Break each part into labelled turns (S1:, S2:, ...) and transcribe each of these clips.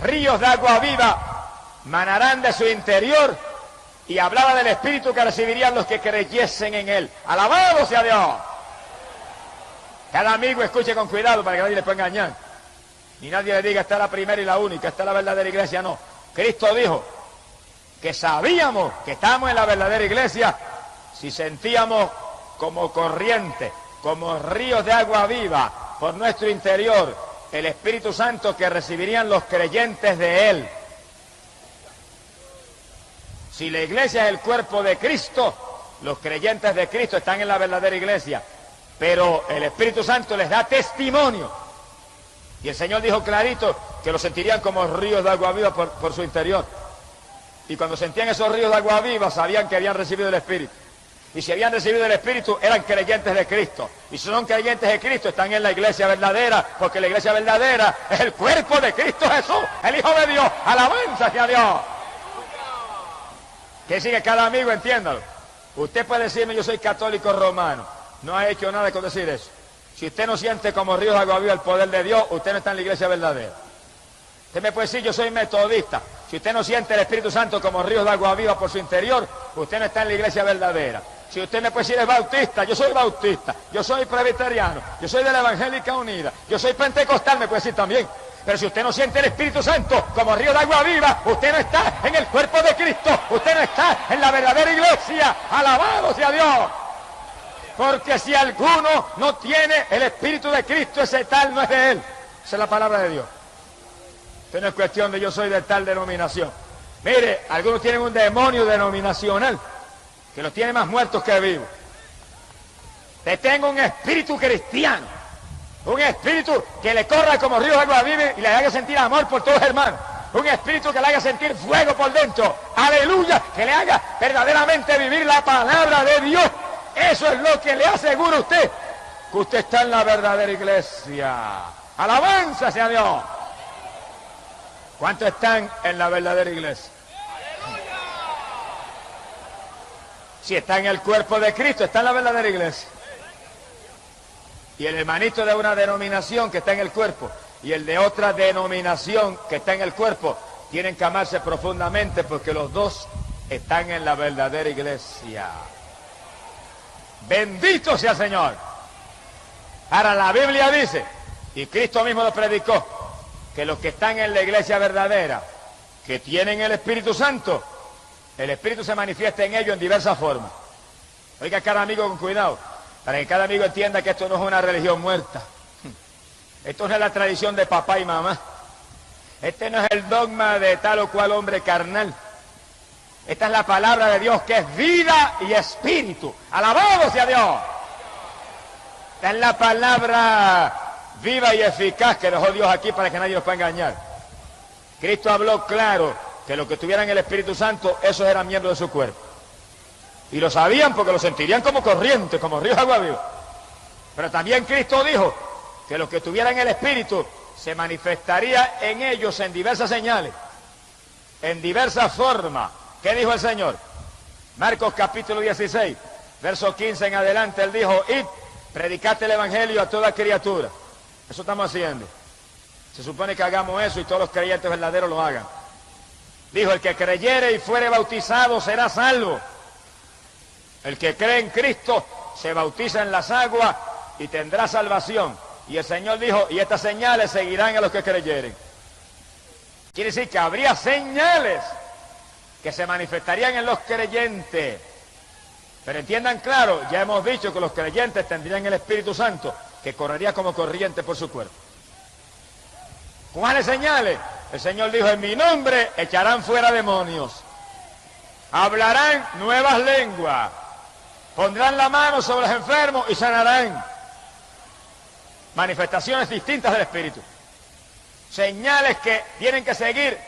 S1: ríos de agua viva manarán de su interior, y hablaba del Espíritu que recibirían los que creyesen en Él. ¡Alabado sea Dios! Cada amigo escuche con cuidado para que nadie le pueda engañar. Ni nadie le diga, esta es la primera y la única, esta es la verdadera iglesia. No. Cristo dijo que sabíamos que estábamos en la verdadera iglesia si sentíamos como corriente, como ríos de agua viva por nuestro interior el Espíritu Santo que recibirían los creyentes de Él. Si la iglesia es el cuerpo de Cristo, los creyentes de Cristo están en la verdadera iglesia, pero el Espíritu Santo les da testimonio. Y el Señor dijo clarito que lo sentirían como ríos de agua viva por su interior. Y cuando sentían esos ríos de agua viva, sabían que habían recibido el Espíritu. Y si habían recibido el Espíritu, eran creyentes de Cristo. Y si son creyentes de Cristo, están en la iglesia verdadera, porque la iglesia verdadera es el cuerpo de Cristo Jesús, el Hijo de Dios. ¡Alabanza hacia Dios! Que sigue cada amigo, entiéndalo. Usted puede decirme, yo soy católico romano. No ha hecho nada con decir eso. Si usted no siente como ríos de agua viva el poder de Dios, usted no está en la iglesia verdadera. Usted me puede decir, yo soy metodista. Si usted no siente el Espíritu Santo como ríos de agua viva por su interior, usted no está en la iglesia verdadera. Si usted me puede decir, es bautista, yo soy bautista. Yo soy presbiteriano, yo soy de la Evangélica Unida, yo soy pentecostal, me puede decir también. Pero si usted no siente el Espíritu Santo como río de agua viva, usted no está en el cuerpo de Cristo, usted no está en la verdadera iglesia. ¡Alabado sea Dios! Porque si alguno no tiene el Espíritu de Cristo, ese tal no es de Él. Esa es la palabra de Dios. Esto no es cuestión de yo soy de tal denominación. Mire, algunos tienen un demonio denominacional que los tiene más muertos que vivos. Te tengo un espíritu cristiano, un espíritu que le corra como río de agua viva y le haga sentir amor por todos los hermanos. Un espíritu que le haga sentir fuego por dentro. ¡Aleluya! Que le haga verdaderamente vivir la palabra de Dios. Eso es lo que le aseguro a usted, que usted está en la verdadera iglesia. ¡Alabanza sea Dios! ¿Cuántos están en la verdadera iglesia? Si está en el cuerpo de Cristo, está en la verdadera iglesia. Y el hermanito de una denominación que está en el cuerpo y el de otra denominación que está en el cuerpo tienen que amarse profundamente, porque los dos están en la verdadera iglesia. Bendito sea el Señor. Ahora la Biblia dice, y Cristo mismo lo predicó, que los que están en la iglesia verdadera, que tienen el Espíritu Santo, el Espíritu se manifiesta en ellos en diversas formas. Oiga cada amigo con cuidado, para que cada amigo entienda que esto no es una religión muerta. Esto no es la tradición de papá y mamá. Este no es el dogma de tal o cual hombre carnal. Esta es la palabra de Dios, que es vida y espíritu. ¡Alabado sea Dios! Esta es la palabra viva y eficaz que dejó Dios aquí para que nadie nos pueda engañar. Cristo habló claro que los que tuvieran el Espíritu Santo, esos eran miembros de su cuerpo. Y lo sabían porque lo sentirían como corriente, como ríos de agua viva. Pero también Cristo dijo que los que tuvieran el Espíritu se manifestaría en ellos en diversas señales, en diversas formas. ¿Qué dijo el Señor? Marcos capítulo 16, verso 15 en adelante, Él dijo, id, predicad el Evangelio a toda criatura. Eso estamos haciendo. Se supone que hagamos eso y todos los creyentes verdaderos lo hagan. Dijo, el que creyere y fuere bautizado será salvo. El que cree en Cristo se bautiza en las aguas y tendrá salvación. Y el Señor dijo, y estas señales seguirán a los que creyeren. Quiere decir que habría señales que se manifestarían en los creyentes. Pero entiendan claro, ya hemos dicho que los creyentes tendrían el Espíritu Santo, que correría como corriente por su cuerpo. ¿Cuáles señales? El Señor dijo, en mi nombre echarán fuera demonios, hablarán nuevas lenguas, pondrán la mano sobre los enfermos y sanarán. Manifestaciones distintas del Espíritu. Señales que tienen que seguir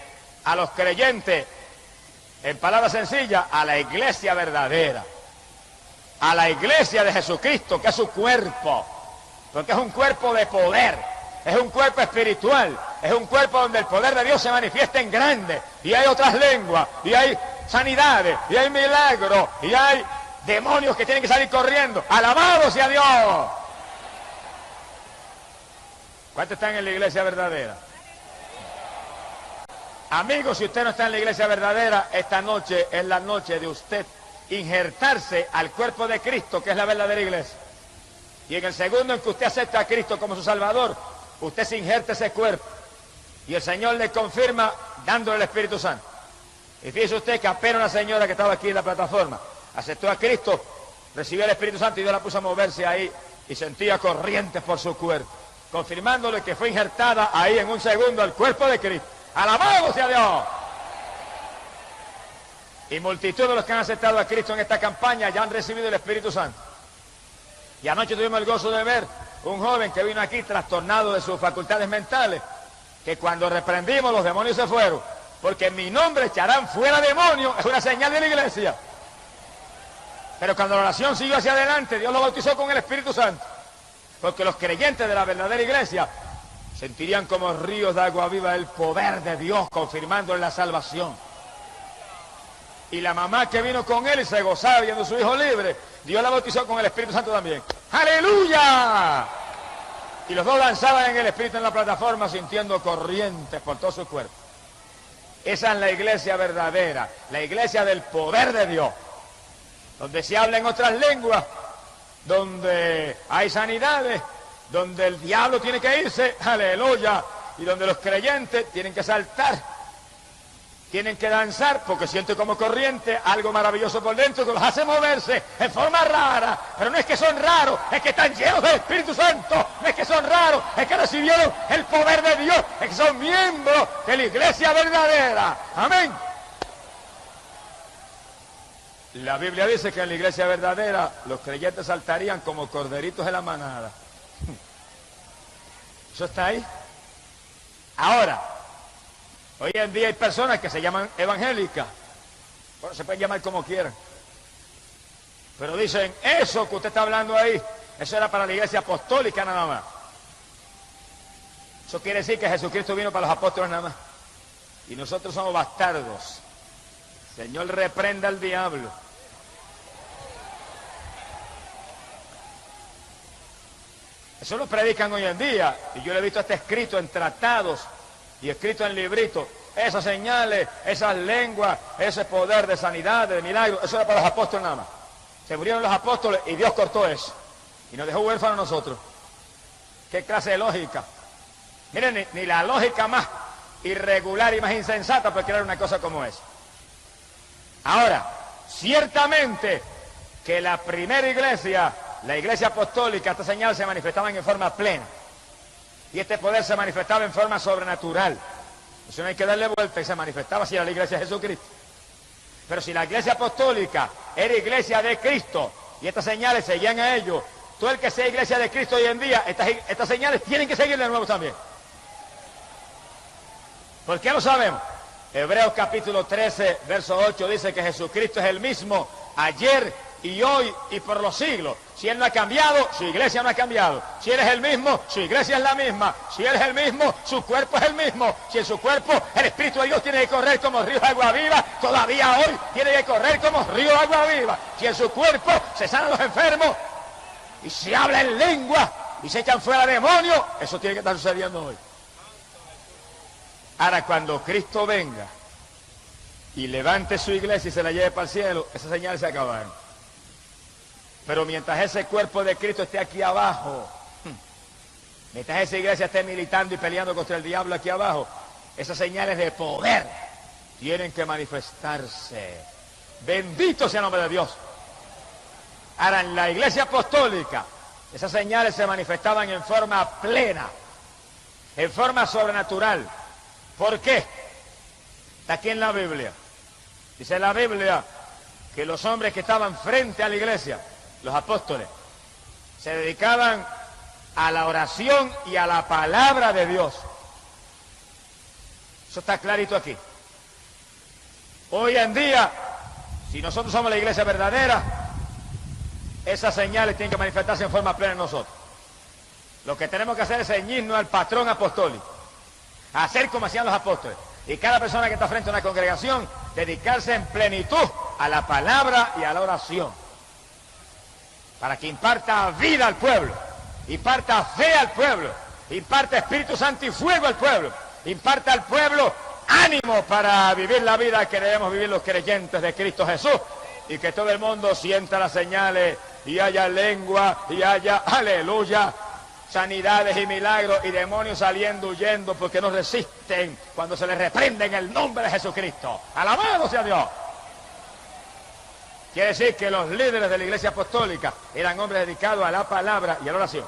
S1: a los creyentes, en palabras sencillas, a la iglesia verdadera, a la iglesia de Jesucristo, que es su cuerpo, porque es un cuerpo de poder, es un cuerpo espiritual, es un cuerpo donde el poder de Dios se manifiesta en grande, y hay otras lenguas, y hay sanidades, y hay milagros, y hay demonios que tienen que salir corriendo. ¡Alabado sea Dios! ¿Cuántos están en la iglesia verdadera? Amigos, si usted no está en la iglesia verdadera, esta noche es la noche de usted injertarse al cuerpo de Cristo, que es la verdadera iglesia. Y en el segundo en que usted acepta a Cristo como su Salvador, usted se injerta ese cuerpo. Y el Señor le confirma dándole el Espíritu Santo. Y fíjese usted que apenas una señora que estaba aquí en la plataforma aceptó a Cristo, recibió el Espíritu Santo y Dios la puso a moverse ahí y sentía corrientes por su cuerpo, confirmándole que fue injertada ahí en un segundo al cuerpo de Cristo. ¡Alabado sea Dios! Y multitud de los que han aceptado a Cristo en esta campaña ya han recibido el Espíritu Santo. Y anoche tuvimos el gozo de ver un joven que vino aquí trastornado de sus facultades mentales, que cuando reprendimos los demonios se fueron, porque en mi nombre echarán fuera demonios, es una señal de la iglesia. Pero cuando la oración siguió hacia adelante, Dios lo bautizó con el Espíritu Santo, porque los creyentes de la verdadera iglesia sentirían como ríos de agua viva el poder de Dios, confirmando en la salvación. Y la mamá que vino con él y se gozaba viendo a su hijo libre, Dios la bautizó con el Espíritu Santo también. ¡Aleluya! Y los dos danzaban en el Espíritu en la plataforma, sintiendo corrientes por todo su cuerpo. Esa es la iglesia verdadera, la iglesia del poder de Dios, donde se habla en otras lenguas, donde hay sanidades, donde el diablo tiene que irse, aleluya, y donde los creyentes tienen que saltar, tienen que danzar, porque sienten como corriente algo maravilloso por dentro que los hace moverse en forma rara. Pero no es que son raros, es que están llenos del Espíritu Santo. No es que son raros, es que recibieron el poder de Dios, es que son miembros de la iglesia verdadera. Amén. La Biblia dice que en la iglesia verdadera los creyentes saltarían como corderitos de la manada. ¿Eso está ahí? Ahora, hoy en día hay personas que se llaman evangélicas. Bueno, se pueden llamar como quieran. Pero dicen, eso que usted está hablando ahí, eso era para la iglesia apostólica nada más. Eso quiere decir que Jesucristo vino para los apóstoles nada más. Y nosotros somos bastardos. Señor, reprenda al diablo. Eso lo predican hoy en día. Y yo lo he visto hasta escrito en tratados y escrito en libritos. Esas señales, esas lenguas, ese poder de sanidad, de milagros, eso era para los apóstoles nada más. Se murieron los apóstoles y Dios cortó eso. Y nos dejó huérfanos a nosotros. ¿Qué clase de lógica? Miren, ni la lógica más irregular y más insensata puede crear una cosa como esa. Ahora, ciertamente que la primera iglesia, la iglesia apostólica, esta señal se manifestaban en forma plena. Y este poder se manifestaba en forma sobrenatural. Eso no hay que darle vuelta, y se manifestaba si era la iglesia de Jesucristo. Pero si la iglesia apostólica era iglesia de Cristo y estas señales seguían a ellos, todo el que sea iglesia de Cristo hoy en día, estas señales tienen que seguir de nuevo también. ¿Por qué lo sabemos? Hebreos capítulo 13, verso 8 dice que Jesucristo es el mismo ayer y hoy y por los siglos. Si Él no ha cambiado, su iglesia no ha cambiado. Si Él es el mismo, su iglesia es la misma. Si Él es el mismo, su cuerpo es el mismo. Si en su cuerpo el Espíritu de Dios tiene que correr como río de agua viva, todavía hoy tiene que correr como río de agua viva. Si en su cuerpo se sanan los enfermos y se habla en lengua y se echan fuera demonios, eso tiene que estar sucediendo hoy. Ahora, cuando Cristo venga y levante su iglesia y se la lleve para el cielo, esas señales se acabaron. Pero mientras ese cuerpo de Cristo esté aquí abajo, mientras esa iglesia esté militando y peleando contra el diablo aquí abajo, esas señales de poder tienen que manifestarse. Bendito sea el nombre de Dios. Ahora, en la iglesia apostólica, esas señales se manifestaban en forma plena, en forma sobrenatural. ¿Por qué? Está aquí en la Biblia. Dice la Biblia que los hombres que estaban frente a la iglesia, los apóstoles, se dedicaban a la oración y a la palabra de Dios. Eso está clarito aquí. Hoy en día, si nosotros somos la iglesia verdadera, esas señales tienen que manifestarse en forma plena en nosotros. Lo que tenemos que hacer es ceñirnos al patrón apostólico, hacer como hacían los apóstoles. Y cada persona que está frente a una congregación, dedicarse en plenitud a la palabra y a la oración, para que imparta vida al pueblo, imparta fe al pueblo, imparta Espíritu Santo y fuego al pueblo, imparta al pueblo ánimo. ánimo para vivir la vida que debemos vivir los creyentes de Cristo Jesús, y que todo el mundo sienta las señales y haya lengua y haya, aleluya, sanidades y milagros y demonios saliendo, huyendo, porque no resisten cuando se les reprende en el nombre de Jesucristo. ¡Alabado sea Dios! Quiere decir que los líderes de la iglesia apostólica eran hombres dedicados a la palabra y a la oración.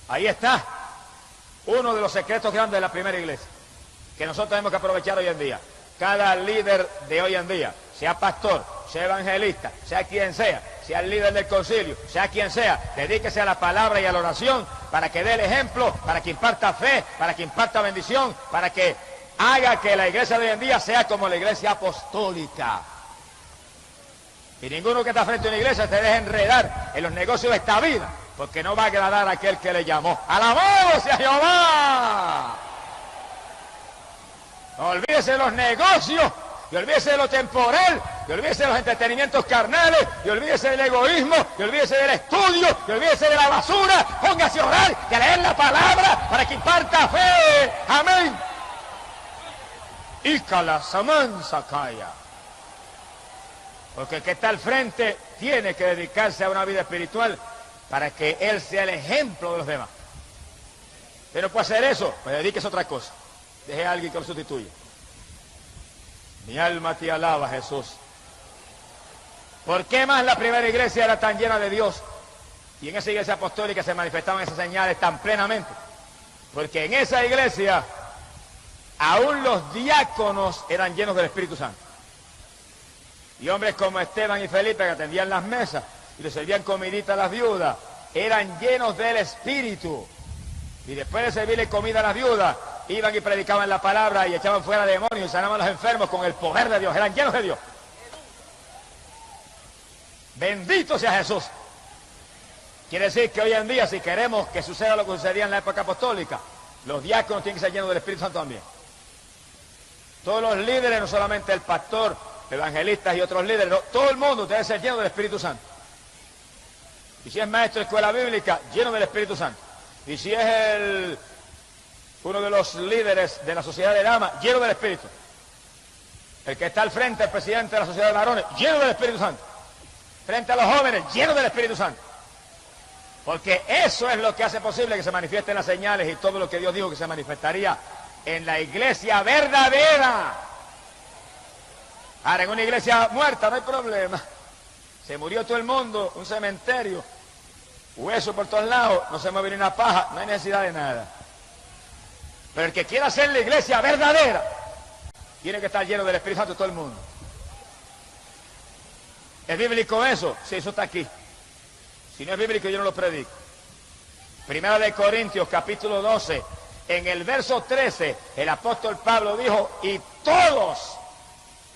S1: Ahí está uno de los secretos grandes de la primera iglesia, que nosotros tenemos que aprovechar hoy en día. Cada líder de hoy en día, sea pastor, sea evangelista, sea quien sea el líder del concilio, sea quien sea, dedíquese a la palabra y a la oración para que dé el ejemplo, para que imparta fe, para que imparta bendición, para que haga que la iglesia de hoy en día sea como la iglesia apostólica. Y ninguno que está frente a una iglesia se deje enredar en los negocios de esta vida, porque no va a agradar a aquel que le llamó. ¡Alabado sea Jehová! No olvídese de los negocios, y olvídese de lo temporal, y olvídese de los entretenimientos carnales, y olvídese del egoísmo, y olvídese del estudio, y olvídese de la basura. Póngase a orar y a leer la palabra para que imparta fe. Amén. Y calasamansa calla. Porque el que está al frente tiene que dedicarse a una vida espiritual para que él sea el ejemplo de los demás. Pero no puede hacer eso, pues dedíquese a otra cosa. Deje a alguien que lo sustituya. Mi alma te alaba, Jesús. ¿Por qué más la primera iglesia era tan llena de Dios? Y en esa iglesia apostólica se manifestaban esas señales tan plenamente. Porque en esa iglesia aún los diáconos eran llenos del Espíritu Santo. Y hombres como Esteban y Felipe, que atendían las mesas y le servían comidita a las viudas, eran llenos del Espíritu. Y después de servirle comida a las viudas, iban y predicaban la palabra y echaban fuera demonios y sanaban a los enfermos con el poder de Dios. Eran llenos de Dios. Bendito sea Jesús. Quiere decir que hoy en día, si queremos que suceda lo que sucedía en la época apostólica, los diáconos tienen que ser llenos del Espíritu Santo también. Todos los líderes, no solamente el pastor, evangelistas y otros líderes, no, todo el mundo debe ser lleno del Espíritu Santo. Y si es maestro de escuela bíblica, lleno del Espíritu Santo. Y si es uno de los líderes de la sociedad de damas, lleno del Espíritu. El que está al frente, el presidente de la sociedad de varones, lleno del Espíritu Santo. Frente a los jóvenes, lleno del Espíritu Santo. Porque eso es lo que hace posible que se manifiesten las señales y todo lo que Dios dijo que se manifestaría en la iglesia verdadera. Ahora, en una iglesia muerta no hay problema. Se murió todo el mundo, un cementerio, hueso por todos lados, no se mueve ni una paja, no hay necesidad de nada. Pero el que quiera hacer la iglesia verdadera, tiene que estar lleno del Espíritu Santo todo el mundo. ¿Es bíblico eso? Sí, eso está aquí. Si no es bíblico, yo no lo predico. Primera de Corintios, capítulo 12, en el verso 13, el apóstol Pablo dijo, y todos,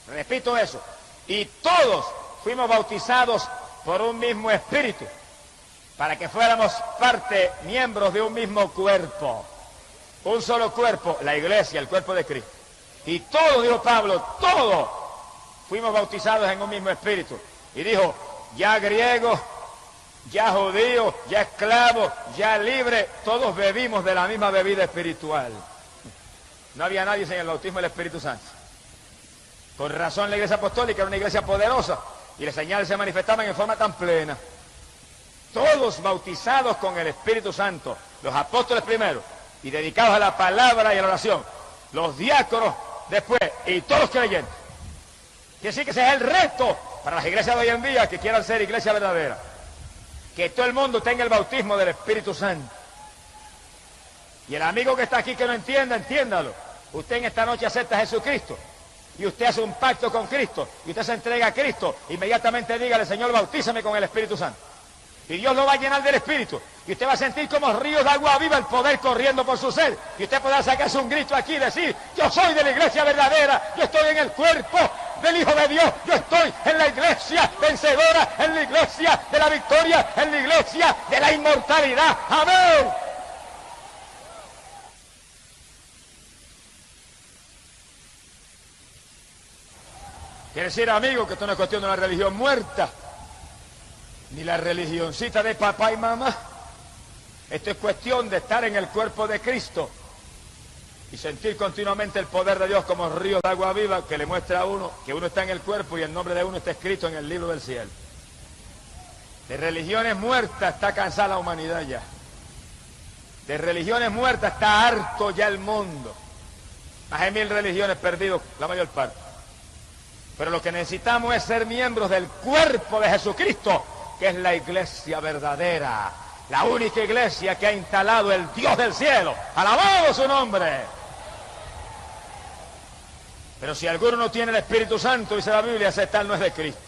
S1: repito eso, y todos fuimos bautizados por un mismo espíritu, para que fuéramos parte, miembros de un mismo cuerpo. Un solo cuerpo, la iglesia, el cuerpo de Cristo. Y todos, dijo Pablo, todos fuimos bautizados en un mismo espíritu. Y dijo, ya griego, ya judío, ya esclavo, ya libre, todos bebimos de la misma bebida espiritual. No había nadie sin el bautismo del Espíritu Santo. Con razón la iglesia apostólica era una iglesia poderosa y las señales se manifestaban en forma tan plena. Todos bautizados con el Espíritu Santo, los apóstoles primero y dedicados a la palabra y a la oración, los diáconos después y todos los creyentes. Quiere decir que ese es el reto para las iglesias de hoy en día que quieran ser iglesia verdadera. Que todo el mundo tenga el bautismo del Espíritu Santo. Y el amigo que está aquí que no entienda, entiéndalo. Usted en esta noche acepta a Jesucristo y usted hace un pacto con Cristo y usted se entrega a Cristo, inmediatamente dígale, Señor, bautízame con el Espíritu Santo. Y Dios lo va a llenar del Espíritu. Y usted va a sentir como ríos de agua viva el poder corriendo por su ser. Y usted podrá sacarse un grito aquí y decir, yo soy de la iglesia verdadera, yo estoy en el cuerpo del Hijo de Dios, yo estoy en la iglesia vencedora, en la iglesia de la victoria, en la iglesia de la inmortalidad. ¡Amén! Quiere decir, amigo, que esto no es cuestión de una religión muerta, ni la religioncita de papá y mamá. Esto es cuestión de estar en el cuerpo de Cristo y sentir continuamente el poder de Dios como ríos de agua viva que le muestra a uno que uno está en el cuerpo y el nombre de uno está escrito en el libro del cielo. De religiones muertas está cansada la humanidad ya. De religiones muertas está harto ya el mundo. Más de 1000 religiones perdidas, la mayor parte. Pero lo que necesitamos es ser miembros del cuerpo de Jesucristo, que es la iglesia verdadera. La única iglesia que ha instalado el Dios del cielo. ¡Alabado su nombre! Pero si alguno no tiene el Espíritu Santo, dice la Biblia, ese tal no es de Cristo.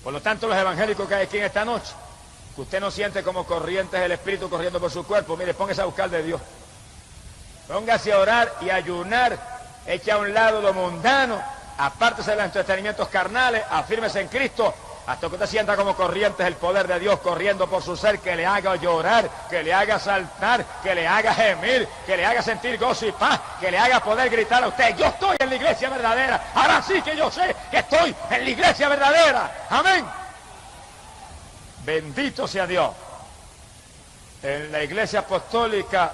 S1: Por lo tanto, los evangélicos que hay aquí en esta noche, que usted no siente como corrientes del Espíritu corriendo por su cuerpo, mire, póngase a buscar de Dios. Póngase a orar y a ayunar, eche a un lado lo mundano, apártese de los entretenimientos carnales, afírmese en Cristo, hasta que usted sienta como corrientes el poder de Dios corriendo por su ser, que le haga llorar, que le haga saltar, que le haga gemir, que le haga sentir gozo y paz, que le haga poder gritar a usted: yo estoy en la iglesia verdadera, ahora sí que yo sé que estoy en la iglesia verdadera. Amén. Bendito sea Dios. En la iglesia apostólica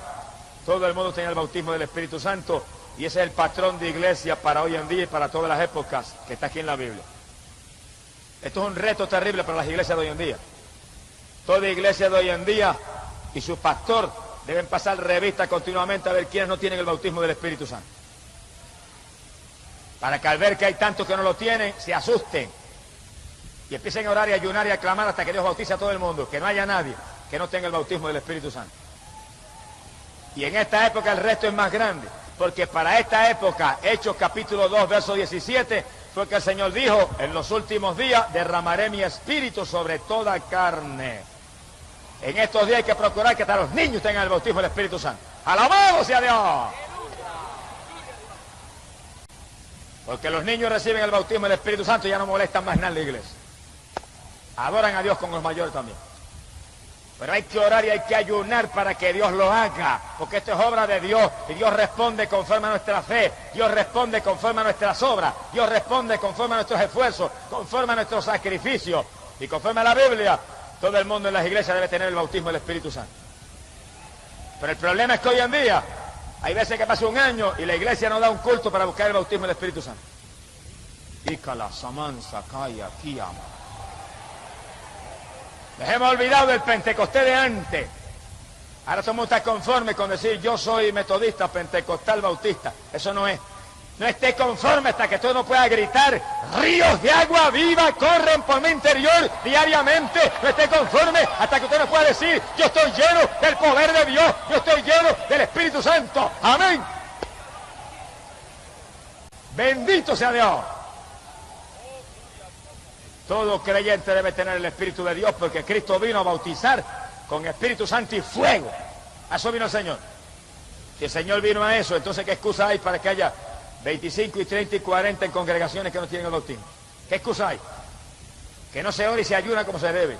S1: todo el mundo tenía el bautismo del Espíritu Santo, y ese es el patrón de iglesia para hoy en día y para todas las épocas que está aquí en la Biblia. Esto es un reto terrible para las iglesias de hoy en día. Toda iglesia de hoy en día y su pastor deben pasar revista continuamente a ver quiénes no tienen el bautismo del Espíritu Santo. Para que al ver que hay tantos que no lo tienen, se asusten y empiecen a orar y a ayunar y a clamar hasta que Dios bautice a todo el mundo, que no haya nadie que no tenga el bautismo del Espíritu Santo. Y en esta época el resto es más grande, porque para esta época, Hechos capítulo 2, verso 17, fue que el Señor dijo: en los últimos días derramaré mi espíritu sobre toda carne. En estos días hay que procurar que hasta los niños tengan el bautismo del Espíritu Santo. ¡Alabado sea Dios! Porque los niños reciben el bautismo del Espíritu Santo y ya no molestan más nada en la iglesia. Adoran a Dios con los mayores también. Pero hay que orar y hay que ayunar para que Dios lo haga, porque esto es obra de Dios, y Dios responde conforme a nuestra fe, Dios responde conforme a nuestras obras, Dios responde conforme a nuestros esfuerzos, conforme a nuestros sacrificios, y conforme a la Biblia, todo el mundo en las iglesias debe tener el bautismo del Espíritu Santo. Pero el problema es que hoy en día, hay veces que pasa un año y la iglesia no da un culto para buscar el bautismo del Espíritu Santo. Ícala, Samansa, Kaya, Kiyama. Les hemos olvidado del Pentecostés de antes. Ahora somos tan conformes con decir: yo soy metodista, pentecostal, bautista. Eso no es. No esté conforme hasta que tú no puedas gritar: ríos de agua viva corren por mi interior diariamente. No esté conforme hasta que usted no pueda decir: yo estoy lleno del poder de Dios, yo estoy lleno del Espíritu Santo. Amén. Bendito sea Dios. Todo creyente debe tener el Espíritu de Dios, porque Cristo vino a bautizar con Espíritu Santo y fuego. A eso vino el Señor. Si el Señor vino a eso, entonces ¿qué excusa hay para que haya 25 y 30 y 40 en congregaciones que no tienen el bautismo? ¿Qué excusa hay? Que no se ore y se ayuna como se debe.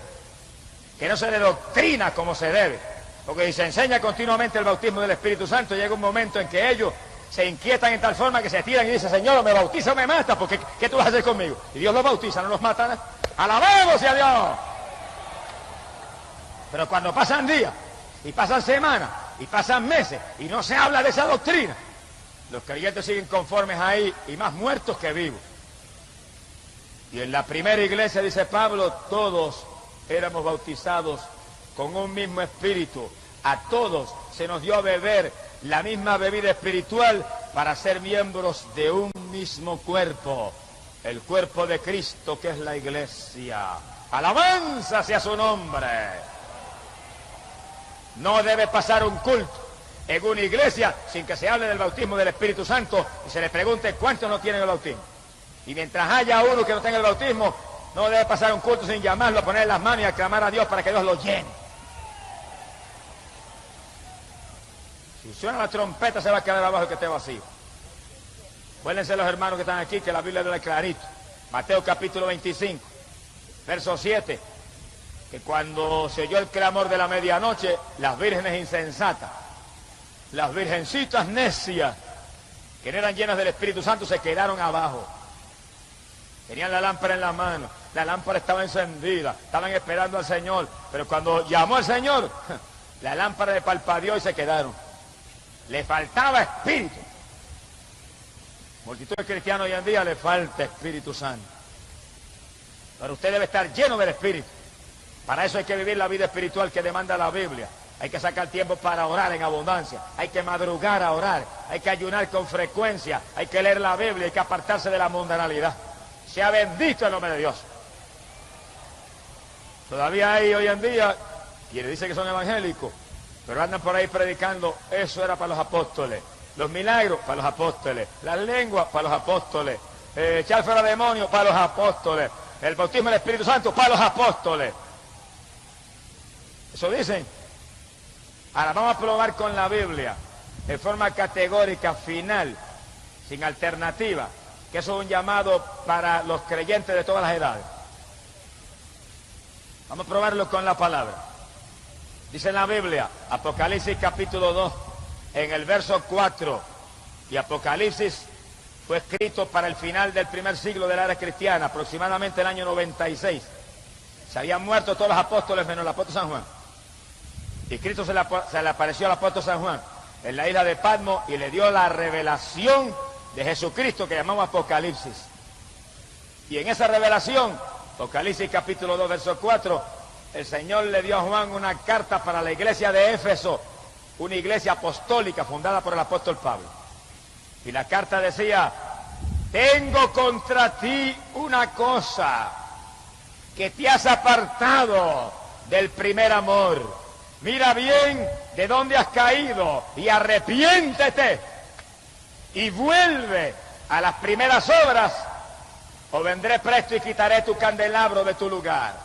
S1: Que no se le doctrina como se debe. Porque si se enseña continuamente el bautismo del Espíritu Santo, llega un momento en que ellos se inquietan en tal forma que se tiran y dicen: Señor, o me bautiza o me mata, porque ¿qué tú vas a hacer conmigo? Y Dios los bautiza, no los mata, ¿no? ¡Alabado sea Dios! Pero cuando pasan días, y pasan semanas, y pasan meses, y no se habla de esa doctrina, los creyentes siguen conformes ahí, y más muertos que vivos. Y en la primera iglesia, dice Pablo, todos éramos bautizados con un mismo espíritu. A todos se nos dio a beber la misma bebida espiritual para ser miembros de un mismo cuerpo, el cuerpo de Cristo, que es la iglesia. ¡Alabanza sea su nombre! No debe pasar un culto en una iglesia sin que se hable del bautismo del Espíritu Santo y se le pregunte cuántos no tienen el bautismo. Y mientras haya uno que no tenga el bautismo, no debe pasar un culto sin llamarlo, a poner las manos y a clamar a Dios para que Dios lo llene. Si suena la trompeta, se va a quedar abajo el que esté vacío. Acuérdense los hermanos que están aquí, que la Biblia lo da clarito. Mateo capítulo 25, verso 7, que cuando se oyó el clamor de la medianoche, las vírgenes insensatas, las virgencitas necias, que no eran llenas del Espíritu Santo, se quedaron abajo. Tenían la lámpara en la mano, la lámpara estaba encendida, estaban esperando al Señor, pero cuando llamó al Señor, la lámpara le palpadeó y se quedaron. Le faltaba espíritu. Multitud de cristianos hoy en día le falta Espíritu Santo. Pero usted debe estar lleno del Espíritu. Para eso hay que vivir la vida espiritual que demanda la Biblia. Hay que sacar tiempo para orar en abundancia. Hay que madrugar a orar. Hay que ayunar con frecuencia. Hay que leer la Biblia. Hay que apartarse de la mundanalidad. Sea bendito el nombre de Dios. Todavía hay hoy en día quienes dicen que son evangélicos, pero andan por ahí predicando, eso era para los apóstoles. Los milagros para los apóstoles. Las lenguas para los apóstoles. Echar fuera demonios para los apóstoles. El bautismo del Espíritu Santo para los apóstoles. Eso dicen. Ahora vamos a probar con la Biblia, en forma categórica, final, sin alternativa, que eso es un llamado para los creyentes de todas las edades. Vamos a probarlo con la palabra. Dice en la Biblia, Apocalipsis capítulo 2, en el verso 4, y Apocalipsis fue escrito para el final del primer siglo de la era cristiana, aproximadamente el año 96. Se habían muerto todos los apóstoles menos el apóstol San Juan. Y Cristo se le apareció al apóstol San Juan en la isla de Patmos y le dio la revelación de Jesucristo que llamamos Apocalipsis. Y en esa revelación, Apocalipsis capítulo 2, verso 4, el Señor le dio a Juan una carta para la iglesia de Éfeso, una iglesia apostólica fundada por el apóstol Pablo. Y la carta decía, tengo contra ti una cosa, que te has apartado del primer amor. Mira bien de dónde has caído y arrepiéntete y vuelve a las primeras obras, o vendré presto y quitaré tu candelabro de tu lugar.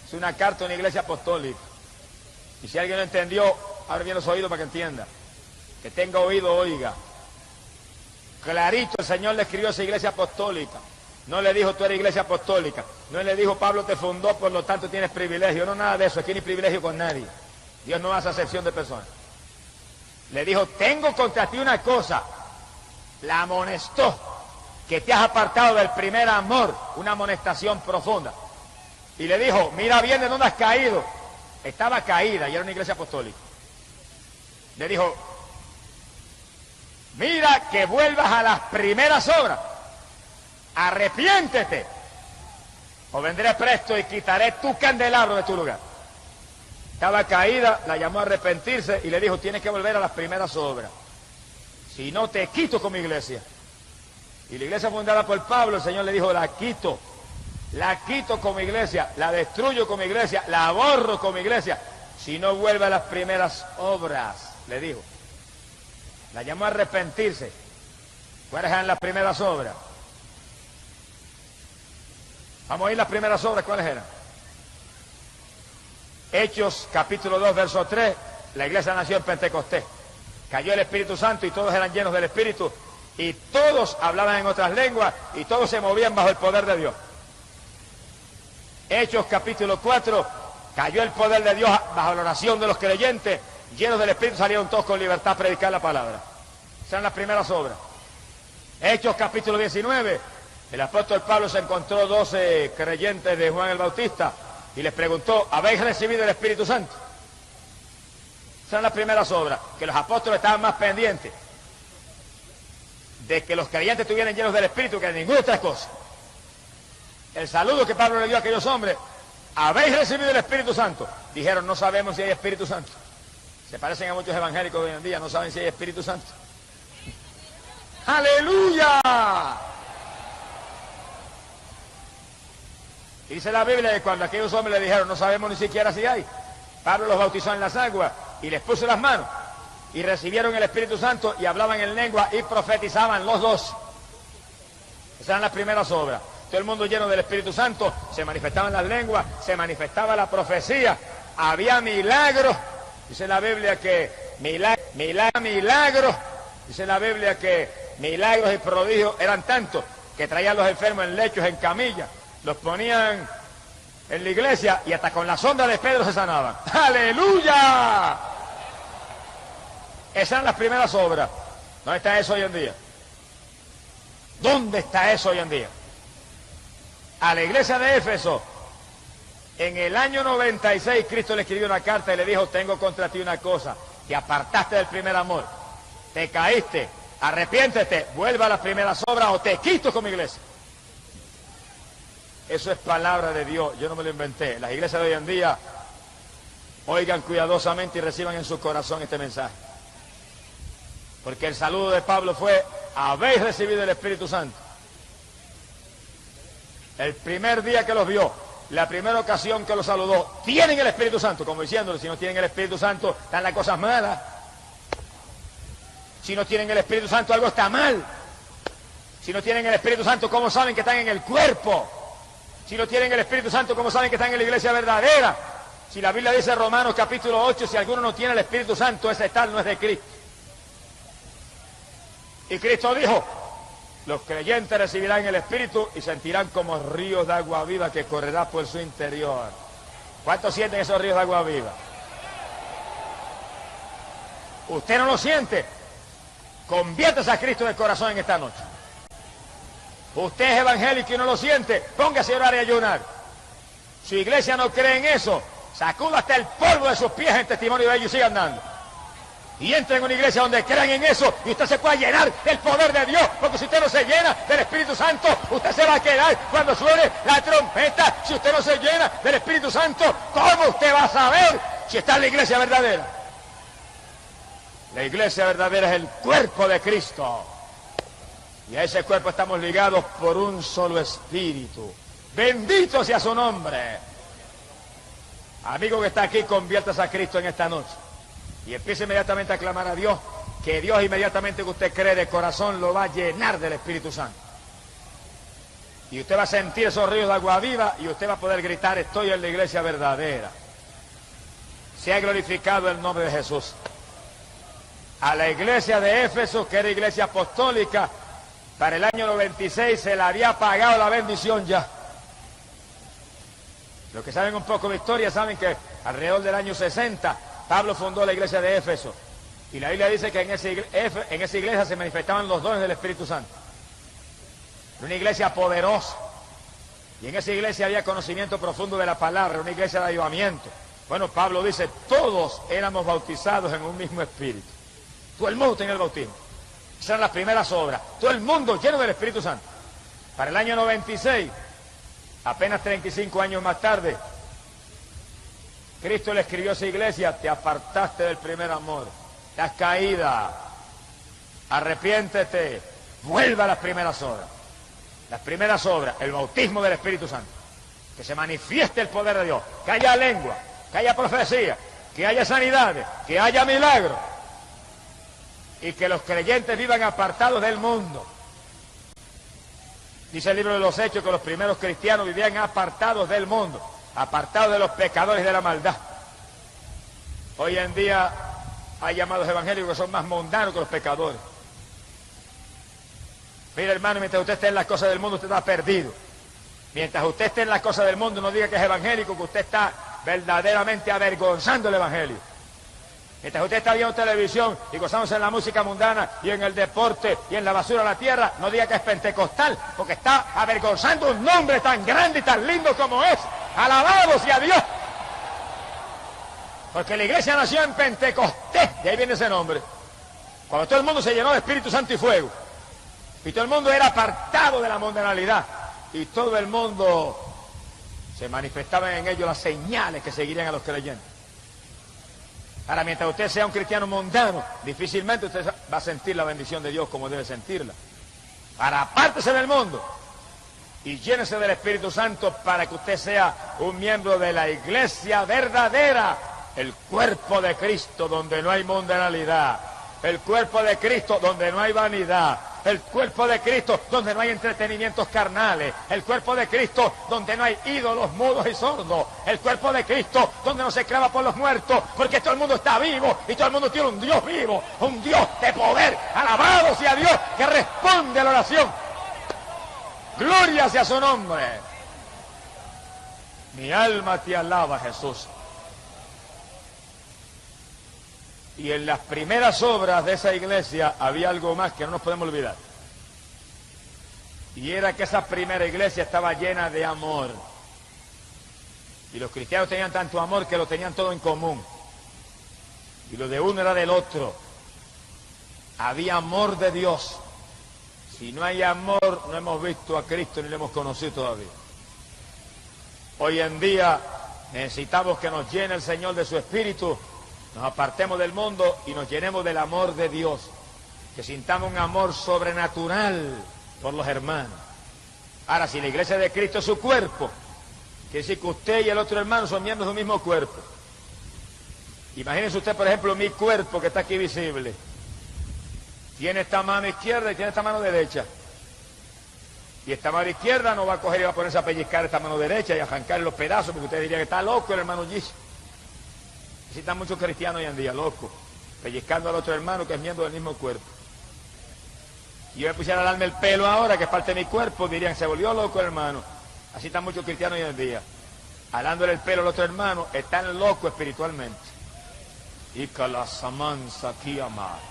S1: Es una carta de una iglesia apostólica. Y si alguien no entendió, abre bien los oídos para que entienda. Que tenga oído, oiga. Clarito el Señor le escribió a esa iglesia apostólica. No le dijo, tú eres iglesia apostólica. No le dijo, Pablo te fundó, por lo tanto tienes privilegio. No, nada de eso. Aquí ni privilegio con nadie. Dios no hace acepción de personas. Le dijo, tengo contra ti una cosa. La amonestó, que te has apartado del primer amor. Una amonestación profunda. Y le dijo, mira bien de dónde has caído. Estaba caída y era una iglesia apostólica. Le dijo, mira que vuelvas a las primeras obras. Arrepiéntete, o vendré presto y quitaré tu candelabro de tu lugar. Estaba caída, la llamó a arrepentirse y le dijo, tienes que volver a las primeras obras. Si no, te quito con mi iglesia. Y la iglesia fundada por Pablo, el Señor le dijo, la quito con mi iglesia, la destruyo con mi iglesia, la borro con mi iglesia. Si no vuelve a las primeras obras, le dijo. La llamó a arrepentirse. ¿Cuáles eran las primeras obras? Vamos a ir las primeras obras, ¿cuáles eran? Hechos, capítulo 2, verso 3, la iglesia nació en Pentecostés. Cayó el Espíritu Santo y todos eran llenos del Espíritu y todos hablaban en otras lenguas y todos se movían bajo el poder de Dios. Hechos, capítulo 4, cayó el poder de Dios bajo la oración de los creyentes, llenos del Espíritu salieron todos con libertad a predicar la palabra. Esas eran las primeras obras. Hechos, capítulo 19, el apóstol Pablo se encontró 12 creyentes de Juan el Bautista y les preguntó, ¿habéis recibido el Espíritu Santo? Esas son las primeras obras, que los apóstoles estaban más pendientes de que los creyentes estuvieran llenos del Espíritu que de ninguna otra cosa. El saludo que Pablo le dio a aquellos hombres, ¿habéis recibido el Espíritu Santo? Dijeron, no sabemos si hay Espíritu Santo. Se parecen a muchos evangélicos de hoy en día, no saben si hay Espíritu Santo. ¡Aleluya! Y dice la Biblia que cuando aquellos hombres le dijeron, no sabemos ni siquiera si hay, Pablo los bautizó en las aguas y les puso las manos y recibieron el Espíritu Santo y hablaban en lengua y profetizaban los dos. Esas eran las primeras obras. Todo el mundo lleno del Espíritu Santo, se manifestaban las lenguas, se manifestaba la profecía, había milagros. Dice la Biblia que milagros, dice la Biblia que milagros y prodigios eran tantos que traían los enfermos en lechos, en camillas, los ponían en la iglesia y hasta con la sonda de Pedro se sanaban. ¡Aleluya! Esas eran las primeras obras. ¿Dónde está eso hoy en día? ¿Dónde está eso hoy en día? A la iglesia de Éfeso, en el año 96, Cristo le escribió una carta y le dijo, tengo contra ti una cosa, te apartaste del primer amor, te caíste, arrepiéntete, vuelva a las primeras obras o te quito como iglesia. Eso es palabra de Dios, yo no me lo inventé. Las iglesias de hoy en día, oigan cuidadosamente y reciban en su corazón este mensaje. Porque el saludo de Pablo fue: habéis recibido el Espíritu Santo. El primer día que los vio, la primera ocasión que los saludó, tienen el Espíritu Santo, como diciéndole, si no tienen el Espíritu Santo, están las cosas malas. Si no tienen el Espíritu Santo, algo está mal. Si no tienen el Espíritu Santo, ¿cómo saben que están en el cuerpo? Si no tienen el Espíritu Santo, ¿cómo saben que están en la iglesia verdadera? Si la Biblia dice en Romanos capítulo 8, si alguno no tiene el Espíritu Santo, ese tal no es de Cristo. Y Cristo dijo: los creyentes recibirán el Espíritu y sentirán como ríos de agua viva que correrá por su interior. ¿Cuántos sienten esos ríos de agua viva? ¿Usted no lo siente? Conviértase a Cristo de corazón en esta noche. Usted es evangélico y no lo siente, póngase a orar y ayunar. Su iglesia no cree en eso, sacuda hasta el polvo de sus pies en testimonio de ellos y siga andando. Y entre en una iglesia donde crean en eso y usted se pueda llenar del poder de Dios, porque si usted no se llena del Espíritu Santo, usted se va a quedar cuando suene la trompeta. Si usted no se llena del Espíritu Santo, ¿cómo usted va a saber si está en la iglesia verdadera? La iglesia verdadera es el cuerpo de Cristo. Y a ese cuerpo estamos ligados por un solo espíritu. Bendito sea su nombre. Amigo que está aquí, conviértase a Cristo en esta noche. Y empiece inmediatamente a clamar a Dios, que Dios inmediatamente que usted cree de corazón lo va a llenar del Espíritu Santo. Y usted va a sentir esos ríos de agua viva y usted va a poder gritar: estoy en la iglesia verdadera. Sea glorificado el nombre de Jesús. A la iglesia de Éfeso, que era iglesia apostólica, para el año 96 se le había pagado la bendición ya. Los que saben un poco de historia saben que alrededor del año 60 Pablo fundó la iglesia de Éfeso. Y la Biblia dice que en esa iglesia se manifestaban los dones del Espíritu Santo. Una iglesia poderosa. Y en esa iglesia había conocimiento profundo de la palabra, una iglesia de avivamiento. Bueno, Pablo dice: todos éramos bautizados en un mismo espíritu. Todo el mundo tenía el bautismo. Esas eran las primeras obras. Todo el mundo lleno del Espíritu Santo. Para el año 96, apenas 35 años más tarde, Cristo le escribió a esa iglesia: te apartaste del primer amor, estás caída, arrepiéntete, vuelva a las primeras obras. Las primeras obras, el bautismo del Espíritu Santo, que se manifieste el poder de Dios, que haya lengua, que haya profecía, que haya sanidades, que haya milagros, y que los creyentes vivan apartados del mundo. Dice el libro de los Hechos que los primeros cristianos vivían apartados del mundo, apartados de los pecadores y de la maldad. Hoy en día hay llamados evangélicos que son más mundanos que los pecadores. Mire, hermano, mientras usted esté en las cosas del mundo, usted está perdido. Mientras usted esté en las cosas del mundo, no diga que es evangélico, que usted está verdaderamente avergonzando el evangelio. Mientras usted está viendo televisión y gozándose en la música mundana y en el deporte y en la basura de la tierra, no diga que es pentecostal, porque está avergonzando un nombre tan grande y tan lindo como es. Alabado sea Dios. Porque la iglesia nació en Pentecostés, de ahí viene ese nombre. Cuando todo el mundo se llenó de Espíritu Santo y fuego, y todo el mundo era apartado de la mundanalidad, y todo el mundo se manifestaban en ellos las señales que seguirían a los creyentes. Ahora, mientras usted sea un cristiano mundano, difícilmente usted va a sentir la bendición de Dios como debe sentirla. Ahora, apártese del mundo y llénese del Espíritu Santo para que usted sea un miembro de la iglesia verdadera, el cuerpo de Cristo donde no hay mundanalidad, el cuerpo de Cristo donde no hay vanidad, el cuerpo de Cristo donde no hay entretenimientos carnales, el cuerpo de Cristo donde no hay ídolos mudos y sordos, el cuerpo de Cristo donde no se clama por los muertos, porque todo el mundo está vivo y todo el mundo tiene un Dios vivo, un Dios de poder. Alabado sea Dios que responde a la oración. Gloria sea su nombre. Mi alma te alaba, Jesús. Y en las primeras obras de esa iglesia había algo más que no nos podemos olvidar. Y era que esa primera iglesia estaba llena de amor. Y los cristianos tenían tanto amor que lo tenían todo en común. y lo de uno era del otro. Había amor de Dios. Si no hay amor, no hemos visto a Cristo ni lo hemos conocido todavía. Hoy en día necesitamos que nos llene el Señor de su Espíritu, nos apartemos del mundo y nos llenemos del amor de Dios, que sintamos un amor sobrenatural por los hermanos. Ahora, si la iglesia de Cristo es su cuerpo, quiere decir que usted y el otro hermano son miembros de un mismo cuerpo. Imagínese usted, por ejemplo, mi cuerpo que está aquí visible. Tiene esta mano izquierda y tiene esta mano derecha. Y esta mano izquierda no va a coger y va a ponerse a pellizcar esta mano derecha y a arrancar los pedazos, porque usted diría que está loco el hermano Gis. Así están muchos cristianos hoy en día, locos, pellizcando al otro hermano que es miembro del mismo cuerpo. Y yo me pusiera a darme el pelo ahora, que es parte de mi cuerpo, dirían, se volvió loco el hermano. Así están muchos cristianos hoy en día. Alándole el pelo al otro hermano, están locos espiritualmente. Y que la samanza aquí amar.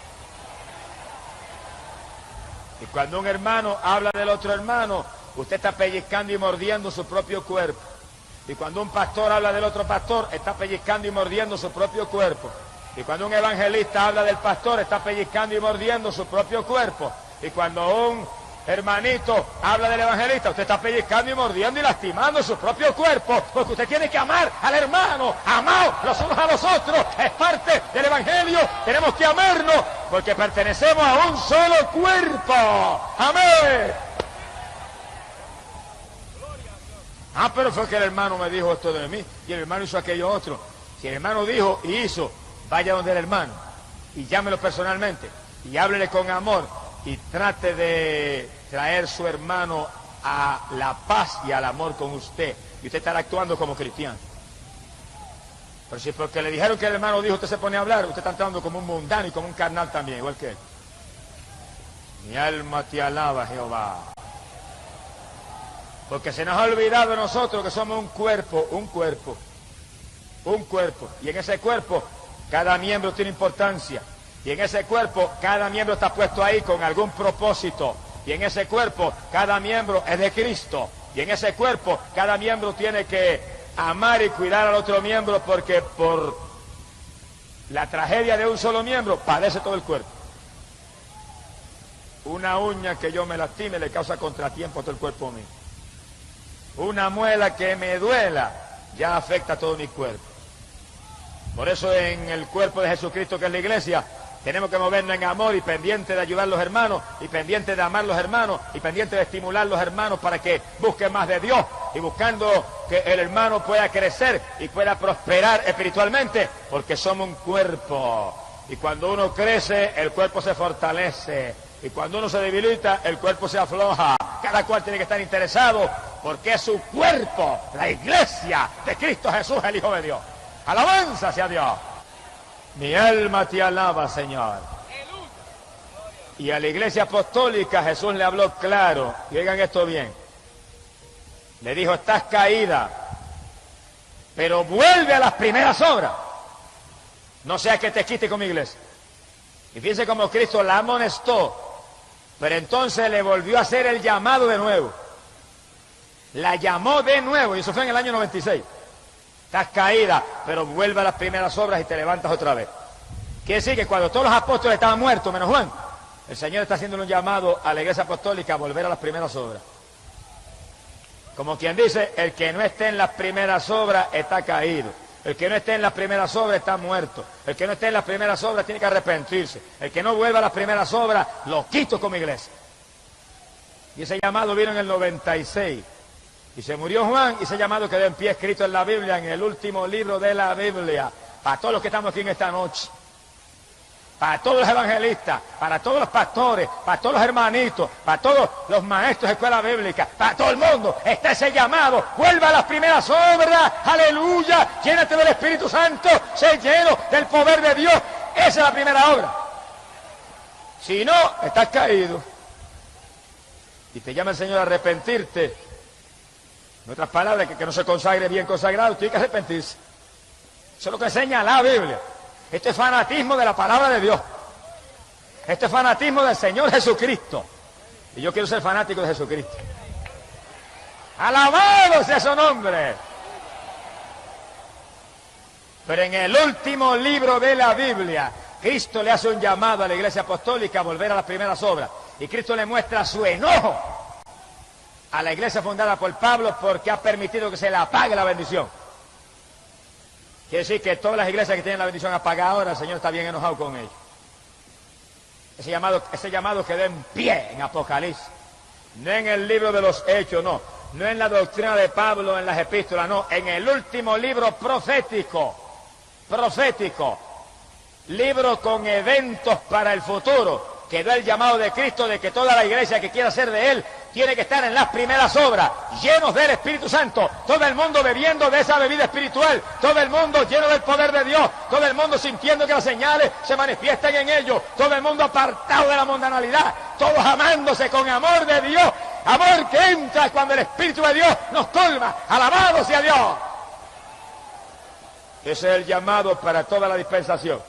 S1: Y cuando un hermano habla del otro hermano, usted está pellizcando y mordiendo su propio cuerpo. Y cuando un pastor habla del otro pastor, está pellizcando y mordiendo su propio cuerpo. Y cuando un evangelista habla del pastor, está pellizcando y mordiendo su propio cuerpo. Y cuando un hermanito habla del evangelista, usted está pellizcando y mordiendo y lastimando su propio cuerpo, porque usted tiene que amar al hermano, amaos los unos a los otros, es parte del evangelio, tenemos que amarnos, porque pertenecemos a un solo cuerpo. ¡Amén! Ah, pero fue que el hermano me dijo esto de mí, y el hermano hizo aquello otro. Si el hermano dijo y hizo, vaya donde el hermano, y llámelo personalmente, y háblele con amor, y trate de traer su hermano a la paz y al amor con usted, y usted estará actuando como cristiano. Pero si porque le dijeron que el hermano dijo, usted se pone a hablar, usted está actuando como un mundano y como un carnal también, igual que él. Mi alma te alaba, Jehová. Porque se nos ha olvidado de nosotros que somos un cuerpo, y en ese cuerpo cada miembro tiene importancia. Y en ese cuerpo, cada miembro está puesto ahí con algún propósito. Y en ese cuerpo, cada miembro es de Cristo. Y en ese cuerpo, cada miembro tiene que amar y cuidar al otro miembro, porque por la tragedia de un solo miembro, padece todo el cuerpo. Una uña que yo me lastime le causa contratiempo a todo el cuerpo mío. Una muela que me duela ya afecta a todo mi cuerpo. Por eso en el cuerpo de Jesucristo, que es la iglesia, tenemos que movernos en amor y pendiente de ayudar a los hermanos, y pendiente de amar a los hermanos, y pendiente de estimular a los hermanos para que busquen más de Dios, y buscando que el hermano pueda crecer y pueda prosperar espiritualmente, porque somos un cuerpo. Y cuando uno crece, el cuerpo se fortalece. Y cuando uno se debilita, el cuerpo se afloja. Cada cual tiene que estar interesado, porque es su cuerpo, la iglesia de Cristo Jesús, el Hijo de Dios. Alabanza sea Dios. Mi alma te alaba, Señor. Y a la iglesia apostólica Jesús le habló claro, y oigan esto bien. Le dijo, estás caída, pero vuelve a las primeras obras. No sea que te quite con mi iglesia. Y fíjense cómo Cristo la amonestó, pero entonces le volvió a hacer el llamado de nuevo. La llamó de nuevo, y eso fue en el año 96. Estás caída, pero vuelve a las primeras obras y te levantas otra vez. Quiere decir que cuando todos los apóstoles estaban muertos, menos Juan, el Señor está haciendo un llamado a la iglesia apostólica a volver a las primeras obras. Como quien dice, el que no esté en las primeras obras está caído. El que no esté en las primeras obras está muerto. El que no esté en las primeras obras tiene que arrepentirse. El que no vuelva a las primeras obras, lo quito como iglesia. Y ese llamado vino en el 96. Y se murió Juan, y ese llamado quedó en pie escrito en la Biblia, en el último libro de la Biblia. Para todos los que estamos aquí en esta noche. Para todos los evangelistas, para todos los pastores, para todos los hermanitos, para todos los maestros de escuela bíblica, para todo el mundo, está ese llamado. Vuelva a las primeras obras, aleluya, llénate del Espíritu Santo, sé lleno del poder de Dios. Esa es la primera obra. Si no, estás caído. Y te llama el Señor a arrepentirte. En otras palabras, que no se consagre bien consagrado, tiene que arrepentirse. Eso es lo que enseña la Biblia. Este es fanatismo de la palabra de Dios. Este es fanatismo del Señor Jesucristo. Y yo quiero ser fanático de Jesucristo. ¡Alabado sea su nombre! Pero en el último libro de la Biblia, Cristo le hace un llamado a la iglesia apostólica a volver a las primeras obras. Y Cristo le muestra su enojo a la iglesia fundada por Pablo porque ha permitido que se le apague la bendición. Quiere decir que todas las iglesias que tienen la bendición apagada ahora, el Señor está bien enojado con ellos. Ese llamado quedó en pie en Apocalipsis. No en el libro de los Hechos, no. No en la doctrina de Pablo, en las epístolas, no. En el último libro profético. Libro con eventos para el futuro. Quedó el llamado de Cristo de que toda la iglesia que quiera ser de Él tiene que estar en las primeras obras, llenos del Espíritu Santo, todo el mundo bebiendo de esa bebida espiritual, todo el mundo lleno del poder de Dios, todo el mundo sintiendo que las señales se manifiestan en ellos, todo el mundo apartado de la mundanalidad, todos amándose con amor de Dios, amor que entra cuando el Espíritu de Dios nos colma. ¡Alabado sea Dios! Ese es el llamado para toda la dispensación,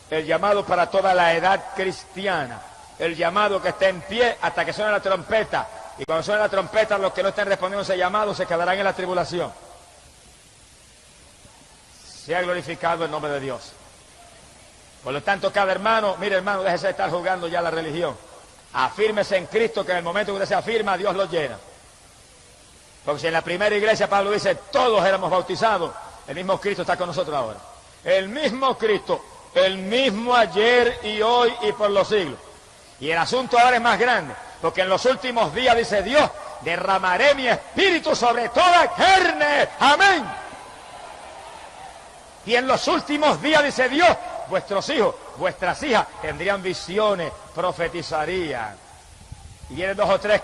S1: el llamado para toda la edad cristiana, el llamado que esté en pie hasta que suene la trompeta. Y cuando suene la trompeta, los que no estén respondiendo a ese llamado se quedarán en la tribulación. Sea glorificado el nombre de Dios. Por lo tanto, cada hermano, mire hermano, déjese de estar jugando ya la religión. Afírmese en Cristo, que en el momento que usted se afirma, Dios lo llena. Porque si en la primera iglesia Pablo dice, todos éramos bautizados, el mismo Cristo está con nosotros ahora. El mismo Cristo, el mismo ayer y hoy y por los siglos. Y el asunto ahora es más grande, porque en los últimos días, dice Dios, derramaré mi espíritu sobre toda carne. Amén. Y en los últimos días, dice Dios, vuestros hijos, vuestras hijas tendrían visiones, profetizarían. Y vienen 2 o 3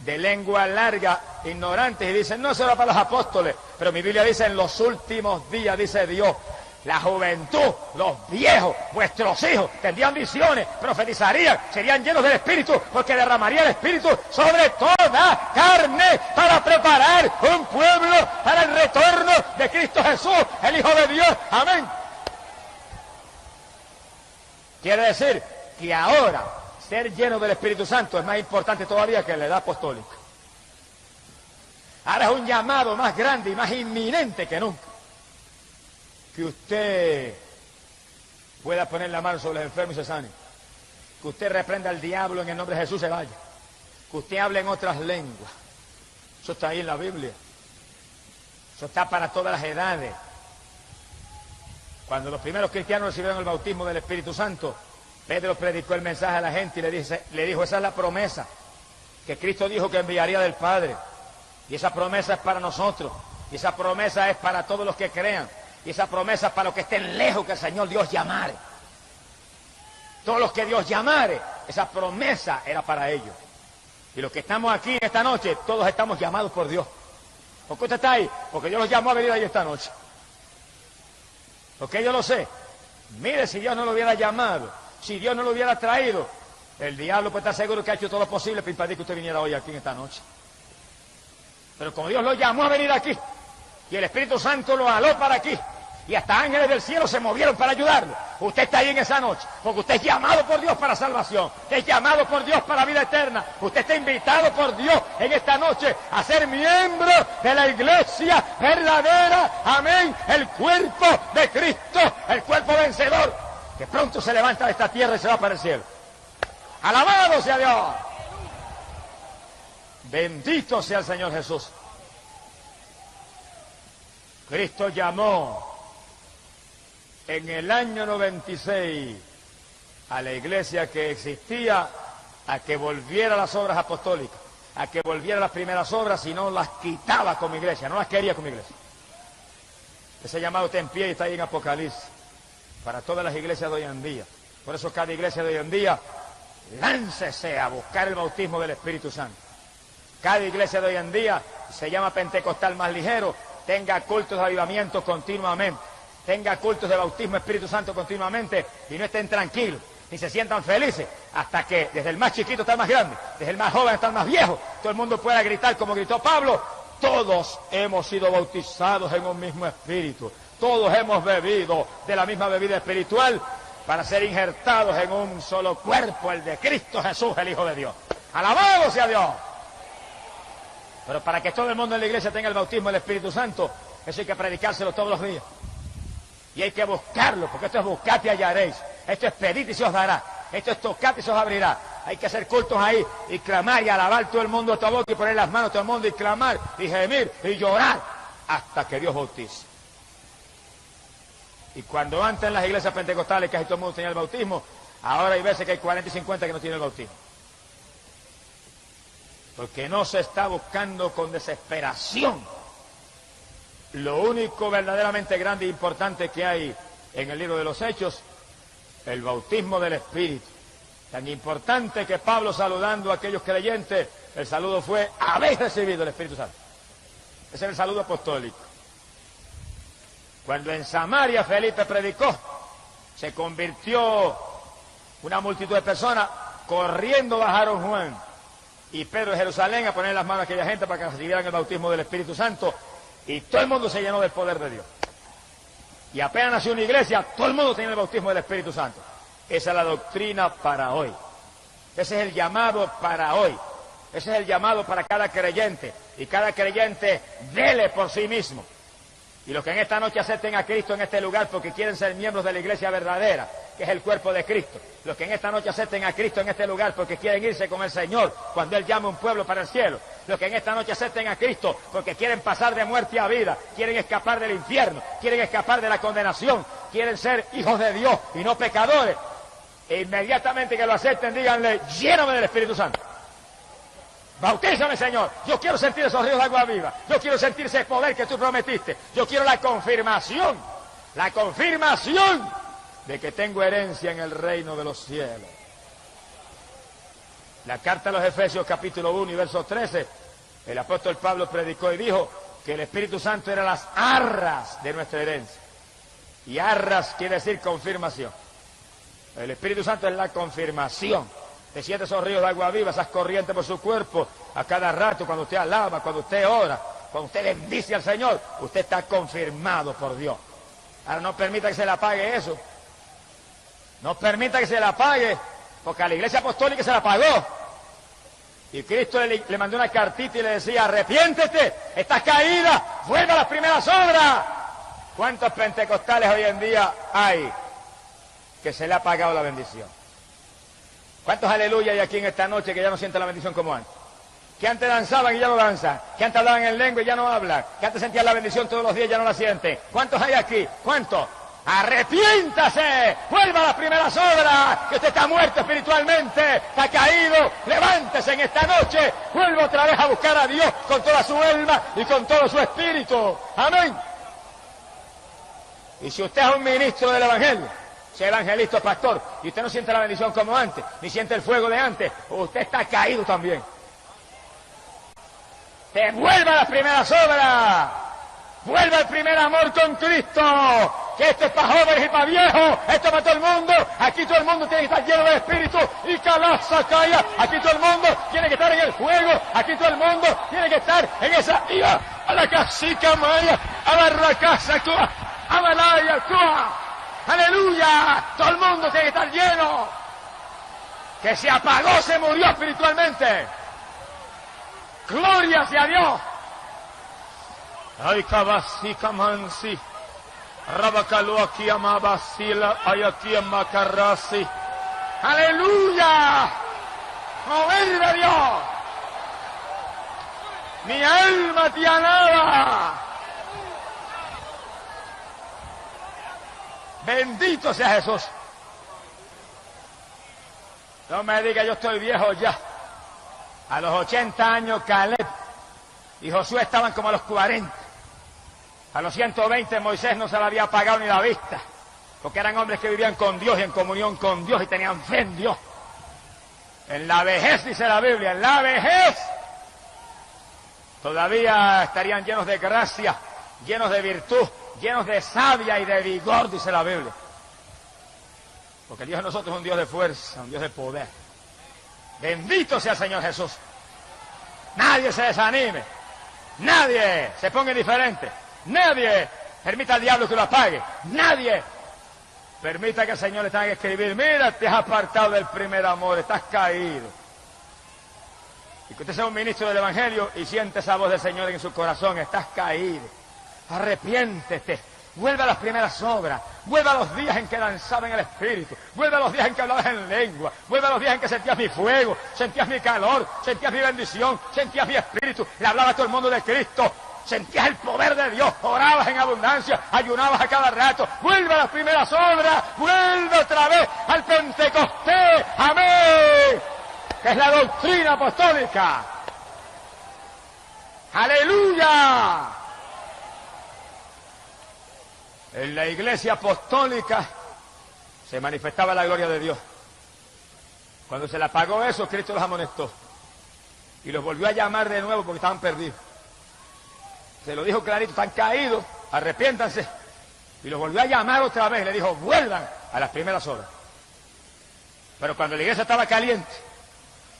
S1: de lengua larga, ignorantes, y dicen, no, eso era para los apóstoles. Pero mi Biblia dice, en los últimos días, dice Dios, la juventud, los viejos, vuestros hijos, tendrían visiones, profetizarían, serían llenos del Espíritu, porque derramaría el Espíritu sobre toda carne para preparar un pueblo para el retorno de Cristo Jesús, el Hijo de Dios. Amén. Quiere decir que ahora ser lleno del Espíritu Santo es más importante todavía que la edad apostólica. Ahora es un llamado más grande y más inminente que nunca. Que usted pueda poner la mano sobre los enfermos y se sane. Que usted reprenda al diablo en el nombre de Jesús, se vaya. Que usted hable en otras lenguas. Eso está ahí en la Biblia. Eso está para todas las edades. Cuando los primeros cristianos recibieron el bautismo del Espíritu Santo, Pedro predicó el mensaje a la gente y le dijo, esa es la promesa que Cristo dijo que enviaría del Padre. Y esa promesa es para nosotros. Y esa promesa es para todos los que crean. Y esa promesa es para los que estén lejos, que el Señor Dios llamare. Todos los que Dios llamare, esa promesa era para ellos. Y los que estamos aquí en esta noche, todos estamos llamados por Dios. ¿Por qué usted está ahí? Porque Dios los llamó a venir ahí esta noche. Porque yo lo sé. Mire, si Dios no lo hubiera llamado, si Dios no lo hubiera traído, el diablo puede estar seguro que ha hecho todo lo posible para impedir que usted viniera hoy aquí en esta noche. Pero como Dios lo llamó a venir aquí, y el Espíritu Santo lo aló para aquí, y hasta ángeles del cielo se movieron para ayudarlo, usted está ahí en esa noche, porque usted es llamado por Dios para salvación, usted es llamado por Dios para vida eterna, usted está invitado por Dios en esta noche a ser miembro de la iglesia verdadera, amén, el cuerpo de Cristo, el cuerpo vencedor, que pronto se levanta de esta tierra y se va para el cielo. ¡Alabado sea Dios! Bendito sea el Señor Jesús. Cristo llamó en el año 96 a la iglesia que existía a que volviera a las obras apostólicas, a que volviera a las primeras obras, y no las quitaba como iglesia, no las quería como iglesia. Ese llamado está en pie y está ahí en Apocalipsis, para todas las iglesias de hoy en día. Por eso cada iglesia de hoy en día, láncese a buscar el bautismo del Espíritu Santo. Cada iglesia de hoy en día se llama pentecostal más ligero, tenga cultos de avivamiento continuamente, tenga cultos de bautismo Espíritu Santo continuamente, y no estén tranquilos, ni se sientan felices, hasta que desde el más chiquito hasta el más grande, desde el más joven hasta el más viejo, todo el mundo pueda gritar como gritó Pablo, todos hemos sido bautizados en un mismo espíritu, todos hemos bebido de la misma bebida espiritual, para ser injertados en un solo cuerpo, el de Cristo Jesús, el Hijo de Dios. ¡Alabado sea Dios! Pero para que todo el mundo en la iglesia tenga el bautismo del Espíritu Santo, eso hay que predicárselo todos los días. Y hay que buscarlo, porque esto es buscad y hallaréis. Esto es pedid y se os dará. Esto es tocad y se os abrirá. Hay que hacer cultos ahí y clamar y alabar todo el mundo a tu boca y poner las manos a todo el mundo y clamar y gemir y llorar hasta que Dios bautice. Y cuando antes en las iglesias pentecostales casi todo el mundo tenía el bautismo, ahora hay veces que hay 40 y 50 que no tienen el bautismo. Porque no se está buscando con desesperación lo único verdaderamente grande e importante que hay en el libro de los Hechos, el bautismo del Espíritu. Tan importante que Pablo, saludando a aquellos creyentes, el saludo fue: habéis recibido el Espíritu Santo. Ese es el saludo apostólico. Cuando en Samaria Felipe predicó, se convirtió una multitud de personas, corriendo bajaron Juan y Pedro de Jerusalén a poner las manos a aquella gente para que recibieran el bautismo del Espíritu Santo, y todo el mundo se llenó del poder de Dios. Y apenas nació una iglesia, todo el mundo tenía el bautismo del Espíritu Santo. Esa es la doctrina para hoy. Ese es el llamado para hoy. Ese es el llamado para cada creyente. Y cada creyente dele por sí mismo. Y los que en esta noche acepten a Cristo en este lugar porque quieren ser miembros de la iglesia verdadera, que es el cuerpo de Cristo. Los que en esta noche acepten a Cristo en este lugar porque quieren irse con el Señor cuando Él llame a un pueblo para el cielo. Los que en esta noche acepten a Cristo porque quieren pasar de muerte a vida, quieren escapar del infierno, quieren escapar de la condenación, quieren ser hijos de Dios y no pecadores. E inmediatamente que lo acepten, díganle: lléname del Espíritu Santo. Bautízame, Señor. Yo quiero sentir esos ríos de agua viva. Yo quiero sentir ese poder que tú prometiste. Yo quiero la confirmación de que tengo herencia en el reino de los cielos. La carta a los Efesios capítulo 1 y verso 13, el apóstol Pablo predicó y dijo que el Espíritu Santo era las arras de nuestra herencia. Y arras quiere decir confirmación. El Espíritu Santo es la confirmación. Te siente esos ríos de agua viva, esas corrientes por su cuerpo, a cada rato, cuando usted alaba, cuando usted ora, cuando usted bendice al Señor, usted está confirmado por Dios. Ahora no permita que se le apague eso. No permita que se le apague, porque a la iglesia apostólica se la apagó. Y Cristo le mandó una cartita y le decía: arrepiéntete, estás caída, vuelve a las primeras obras. ¿Cuántos pentecostales hoy en día hay que se le ha apagado la bendición? ¿Cuántos aleluya hay aquí en esta noche que ya no sienten la bendición como antes? Que antes danzaban y ya no danzan, que antes hablaban en lengua y ya no hablan, que antes sentían la bendición todos los días y ya no la sienten. ¿Cuántos hay aquí? ¿Cuántos? ¡Arrepiéntase! ¡Vuelva a las primeras obras! Que usted está muerto espiritualmente, está caído. ¡Levántese en esta noche! ¡Vuelva otra vez a buscar a Dios con toda su alma y con todo su espíritu! ¡Amén! Y si usted es un ministro del Evangelio, sea evangelista o pastor, y usted no siente la bendición como antes, ni siente el fuego de antes, usted está caído también. ¡Te vuelva a las primeras obras! ¡Vuelva al primer amor con Cristo! Que esto es para jóvenes y para viejos, esto es para todo el mundo. Aquí todo el mundo tiene que estar lleno de espíritu y calaza calla. Aquí todo el mundo tiene que estar en el fuego. Aquí todo el mundo tiene que estar en esa ira. A la casica maya, a la racasa, a la laya, ¡aleluya! Todo el mundo tiene que estar lleno. Que se apagó, se murió espiritualmente. ¡Gloria sea Dios! Ay, cabasi, camansi. Rabacalo aquí amabasila, ay aquí amacarrasi. ¡Aleluya! ¡Mover de Dios! Mi alma te alaba. Bendito sea Jesús. No me diga, yo estoy viejo ya. A los 80 años Caleb y Josué estaban como a los 40. A los 120 Moisés no se le había apagado ni la vista, porque eran hombres que vivían con Dios y en comunión con Dios y tenían fe en Dios. En la vejez, dice la Biblia, en la vejez todavía estarían llenos de gracia, llenos de virtud, llenos de savia y de vigor, dice la Biblia. Porque Dios de nosotros es un Dios de fuerza, un Dios de poder. Bendito sea el Señor Jesús. Nadie se desanime, nadie se ponga indiferente, nadie permita al diablo que lo apague, nadie permita que el Señor le tenga que escribir: mira, te has apartado del primer amor, estás caído. Y que usted sea un ministro del Evangelio y siente esa voz del Señor en su corazón: estás caído, arrepiéntete, Vuelve a las primeras obras, vuelve a los días en que danzaba en el Espíritu, vuelve a los días en que hablabas en lengua, vuelve a los días en que sentías mi fuego, sentías mi calor, sentías mi bendición, sentías mi Espíritu, le hablabas a todo el mundo de Cristo, sentías el poder de Dios, orabas en abundancia, ayunabas a cada rato. Vuelve a las primeras obras, vuelve otra vez al Pentecostés, amén, que es la doctrina apostólica. ¡Aleluya! En la iglesia apostólica se manifestaba la gloria de Dios. Cuando se le apagó eso, Cristo los amonestó y los volvió a llamar de nuevo porque estaban perdidos. Se lo dijo clarito, están caídos, arrepiéntanse. Y los volvió a llamar otra vez, le dijo, vuelvan a las primeras obras. Pero cuando la iglesia estaba caliente,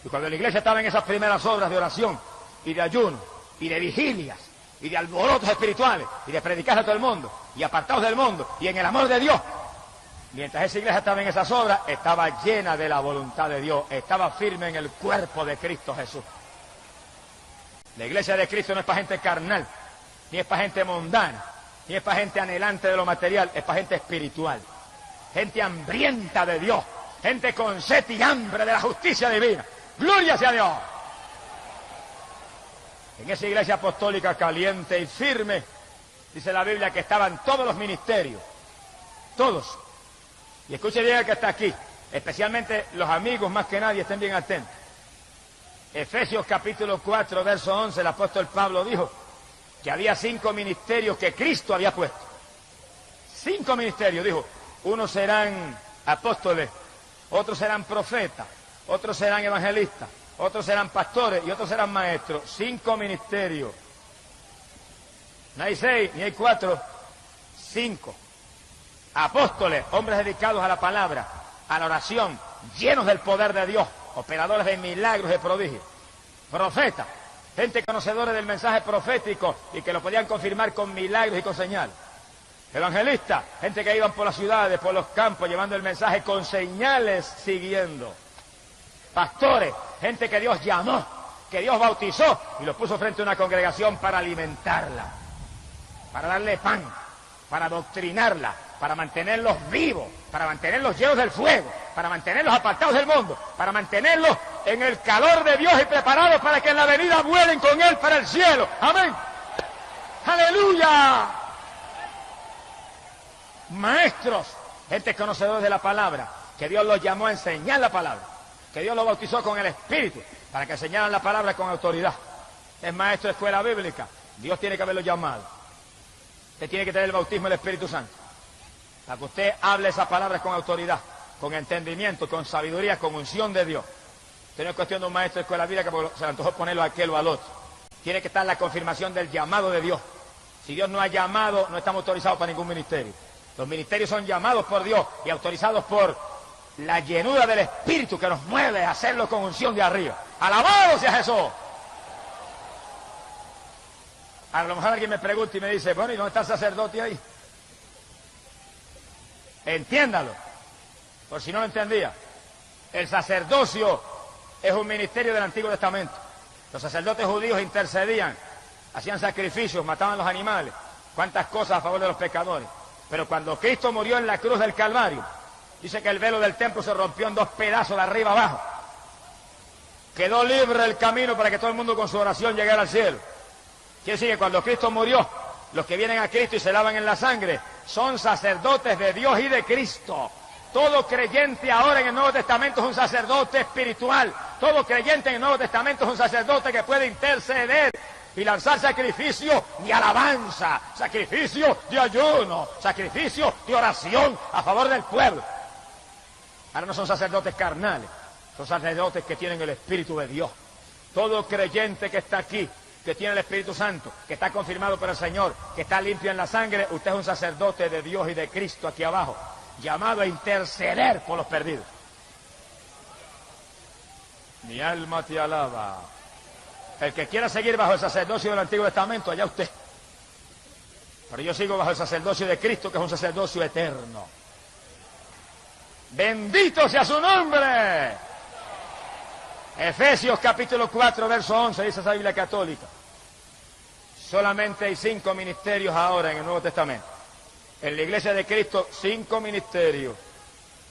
S1: y cuando la iglesia estaba en esas primeras obras de oración y de ayuno y de vigilias y de alborotos espirituales y de predicar a todo el mundo y apartados del mundo y en el amor de Dios, mientras esa iglesia estaba en esas obras, estaba llena de la voluntad de Dios, estaba firme en el cuerpo de Cristo Jesús. La iglesia de Cristo no es para gente carnal, ni es para gente mundana, ni es para gente anhelante de lo material, es para gente espiritual, gente hambrienta de Dios, gente con sed y hambre de la justicia divina. ¡Gloria sea a Dios! En esa iglesia apostólica caliente y firme, dice la Biblia que estaban todos los ministerios, todos. Y escuche bien el que está aquí, especialmente los amigos más que nadie, estén bien atentos. Efesios capítulo 4, verso 11, el apóstol Pablo dijo que había 5 ministerios que Cristo había puesto. 5 ministerios, dijo, unos serán apóstoles, otros serán profetas, otros serán evangelistas, otros serán pastores y otros serán maestros. 5 ministerios. No hay 6, ni hay 4, 5. Apóstoles, hombres dedicados a la palabra, a la oración, llenos del poder de Dios, operadores de milagros y prodigios. Profetas, gente conocedora del mensaje profético y que lo podían confirmar con milagros y con señales. Evangelistas, gente que iban por las ciudades, por los campos, llevando el mensaje con señales siguiendo. Pastores, gente que Dios llamó, que Dios bautizó y los puso frente a una congregación para alimentarla, para darle pan, para adoctrinarla, para mantenerlos vivos, para mantenerlos llenos del fuego, para mantenerlos apartados del mundo, para mantenerlos en el calor de Dios y preparados para que en la venida vuelen con Él para el cielo. ¡Amén! ¡Aleluya! Maestros, gente conocedora de la palabra, que Dios los llamó a enseñar la palabra, que Dios los bautizó con el Espíritu, para que enseñaran la palabra con autoridad. Es maestro de escuela bíblica, Dios tiene que haberlo llamado. Usted tiene que tener el bautismo del Espíritu Santo, para que usted hable esas palabras con autoridad, con entendimiento, con sabiduría, con unción de Dios. Usted no es cuestión de un maestro de escuela bíblica que se le antojó ponerlo a aquel o al otro. Tiene que estar la confirmación del llamado de Dios. Si Dios no ha llamado, no estamos autorizados para ningún ministerio. Los ministerios son llamados por Dios y autorizados por la llenura del Espíritu que nos mueve a hacerlo con unción de arriba. ¡Alabado sea Jesús! A lo mejor alguien me pregunta y me dice, bueno, ¿y dónde está el sacerdote ahí? Entiéndalo, por si no lo entendía. El sacerdocio es un ministerio del Antiguo Testamento. Los sacerdotes judíos intercedían, hacían sacrificios, mataban los animales, cuántas cosas a favor de los pecadores. Pero cuando Cristo murió en la cruz del Calvario, dice que el velo del templo se rompió en 2 pedazos de arriba abajo. Quedó libre el camino para que todo el mundo con su oración llegara al cielo. Quiere decir que cuando Cristo murió, los que vienen a Cristo y se lavan en la sangre son sacerdotes de Dios y de Cristo. Todo creyente ahora en el Nuevo Testamento es un sacerdote espiritual. Todo creyente en el Nuevo Testamento es un sacerdote que puede interceder y lanzar sacrificio de alabanza, sacrificio de ayuno, sacrificio de oración a favor del pueblo. Ahora no son sacerdotes carnales, son sacerdotes que tienen el Espíritu de Dios. Todo creyente que está aquí, que tiene el Espíritu Santo, que está confirmado por el Señor, que está limpio en la sangre, usted es un sacerdote de Dios y de Cristo aquí abajo, llamado a interceder por los perdidos. Mi alma te alaba. El que quiera seguir bajo el sacerdocio del Antiguo Testamento, allá usted. Pero yo sigo bajo el sacerdocio de Cristo, que es un sacerdocio eterno. Bendito sea su nombre. Efesios capítulo 4, verso 11, dice esa Biblia católica. Solamente hay 5 ministerios ahora en el Nuevo Testamento. En la iglesia de Cristo, 5 ministerios: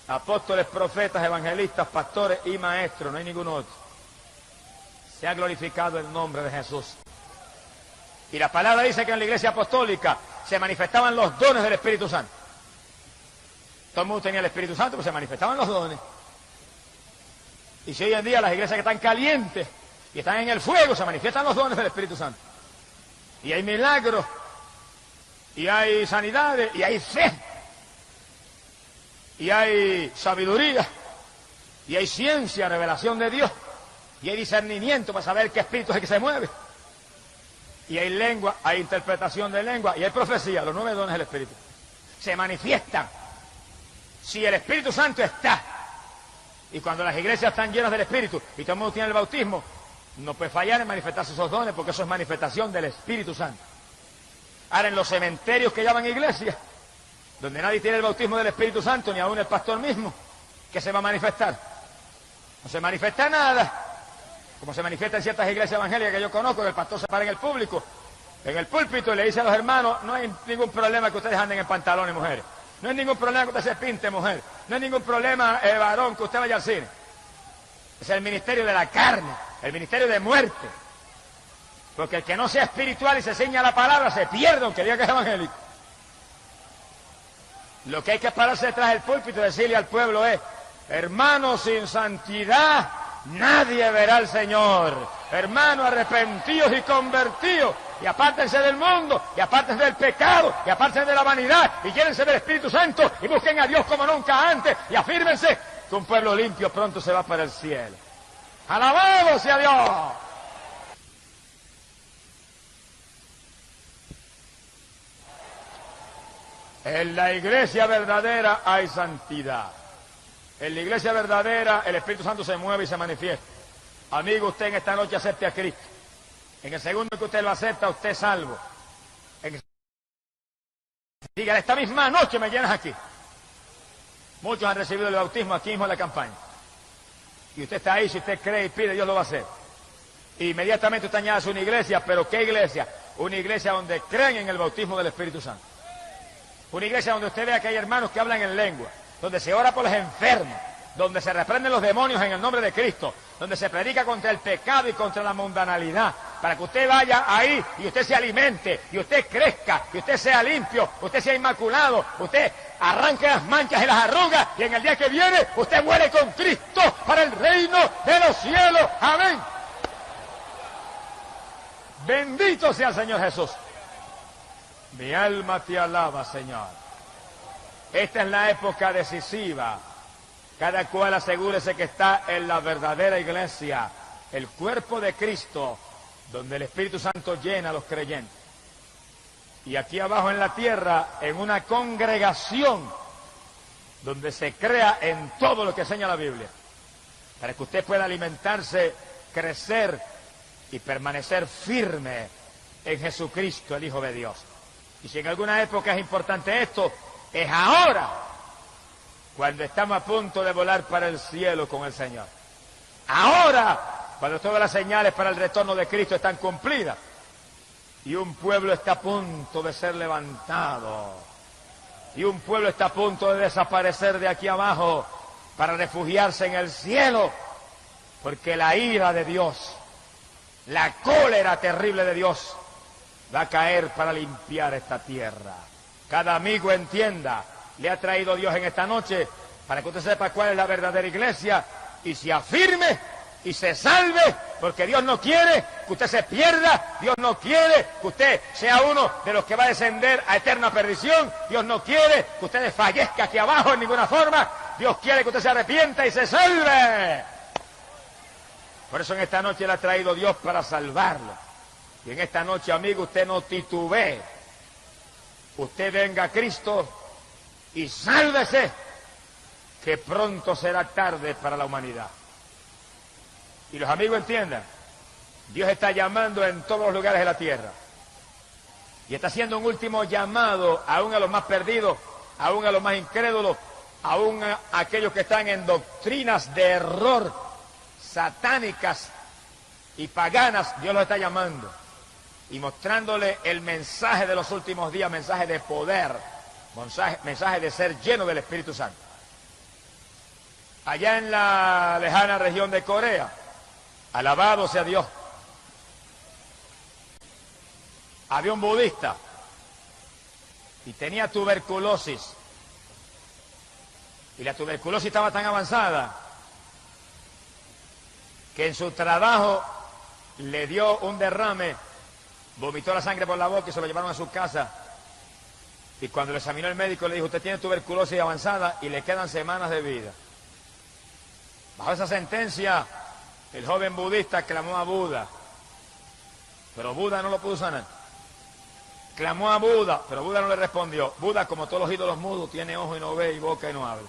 S1: apóstoles, profetas, evangelistas, pastores y maestros, no hay ningún otro. Se ha glorificado el nombre de Jesús. Y la palabra dice que en la iglesia apostólica se manifestaban los dones del Espíritu Santo. Todo el mundo tenía el Espíritu Santo, pero se manifestaban los dones. Y si hoy en día las iglesias que están calientes y están en el fuego, se manifiestan los dones del Espíritu Santo. Y hay milagros, y hay sanidades, y hay fe, y hay sabiduría, y hay ciencia, revelación de Dios, y hay discernimiento para saber qué espíritu es el que se mueve. Y hay lengua, hay interpretación de lengua, y hay profecía, los 9 dones del Espíritu. Se manifiestan. Si el Espíritu Santo está, y cuando las iglesias están llenas del Espíritu, y todo el mundo tiene el bautismo, no puede fallar en manifestarse esos dones, porque eso es manifestación del Espíritu Santo. Ahora, en los cementerios que llaman iglesias, donde nadie tiene el bautismo del Espíritu Santo, ni aún el pastor mismo, ¿qué se va a manifestar? No se manifiesta nada. Como se manifiesta en ciertas iglesias evangélicas que yo conozco, que el pastor se para en el público, en el púlpito, y le dice a los hermanos: no hay ningún problema que ustedes anden en pantalones, mujeres. No hay ningún problema que usted se pinte, mujer. No hay ningún problema, varón, que usted vaya al cine. Es el ministerio de la carne, el ministerio de muerte. Porque el que no sea espiritual y se ciña a la palabra se pierde, aunque diga que es evangélico. Lo que hay que pararse detrás del púlpito y decirle al pueblo es: hermanos, sin santidad nadie verá al Señor. Hermanos, arrepentidos y convertidos, y apártense del mundo, y apártense del pecado, y apártense de la vanidad, y llévense del Espíritu Santo, y busquen a Dios como nunca antes, y afírmense que un pueblo limpio pronto se va para el cielo. ¡Alabado sea Dios! En la iglesia verdadera hay santidad. En la iglesia verdadera el Espíritu Santo se mueve y se manifiesta. Amigo, usted en esta noche acepte a Cristo. En el segundo que usted lo acepta, usted es salvo. Diga: esta misma noche me llenas aquí. Muchos han recibido el bautismo aquí mismo en la campaña. Y usted está ahí, si usted cree y pide, Dios lo va a hacer. Inmediatamente usted añade a una iglesia, pero ¿qué iglesia? Una iglesia donde creen en el bautismo del Espíritu Santo. Una iglesia donde usted vea que hay hermanos que hablan en lengua, donde se ora por los enfermos, donde se reprenden los demonios en el nombre de Cristo, donde se predica contra el pecado y contra la mundanalidad, para que usted vaya ahí y usted se alimente, y usted crezca, y usted sea limpio, usted sea inmaculado, usted arranque las manchas y las arrugas, y en el día que viene usted muere con Cristo para el reino de los cielos. Amén. Bendito sea el Señor Jesús. Mi alma te alaba, Señor. Esta es la época decisiva. Cada cual asegúrese que está en la verdadera iglesia, el cuerpo de Cristo, donde el Espíritu Santo llena a los creyentes. Y aquí abajo en la tierra, en una congregación, donde se crea en todo lo que enseña la Biblia, para que usted pueda alimentarse, crecer y permanecer firme en Jesucristo, el Hijo de Dios. Y si en alguna época es importante esto, es ahora, cuando estamos a punto de volar para el cielo con el Señor. Ahora, cuando todas las señales para el retorno de Cristo están cumplidas, y un pueblo está a punto de ser levantado, y un pueblo está a punto de desaparecer de aquí abajo para refugiarse en el cielo, porque la ira de Dios, la cólera terrible de Dios, va a caer para limpiar esta tierra. Cada amigo entienda, le ha traído Dios en esta noche para que usted sepa cuál es la verdadera iglesia y se afirme y se salve, porque Dios no quiere que usted se pierda, Dios no quiere que usted sea uno de los que va a descender a eterna perdición, Dios no quiere que usted desfallezca aquí abajo en ninguna forma, Dios quiere que usted se arrepienta y se salve. Por eso en esta noche le ha traído Dios para salvarlo. Y en esta noche, amigo, usted no titubee. Usted venga a Cristo y sálvese, que pronto será tarde para la humanidad. Y los amigos entiendan, Dios está llamando en todos los lugares de la tierra. Y está haciendo un último llamado aún a los más perdidos, aún a los más incrédulos, aún a aquellos que están en doctrinas de error, satánicas y paganas. Dios los está llamando y mostrándole el mensaje de los últimos días, mensaje de poder, mensaje de ser lleno del Espíritu Santo. Allá en la lejana región de Corea, alabado sea Dios, había un budista y tenía tuberculosis. Y la tuberculosis estaba tan avanzada que en su trabajo le dio un derrame, vomitó la sangre por la boca y se lo llevaron a su casa. Y cuando lo examinó el médico le dijo: usted tiene tuberculosis avanzada y le quedan semanas de vida. Bajo esa sentencia, el joven budista clamó a Buda, pero Buda no lo pudo sanar. Clamó a Buda, pero Buda no le respondió. Buda, como todos los ídolos mudos, tiene ojo y no ve, y boca y no habla.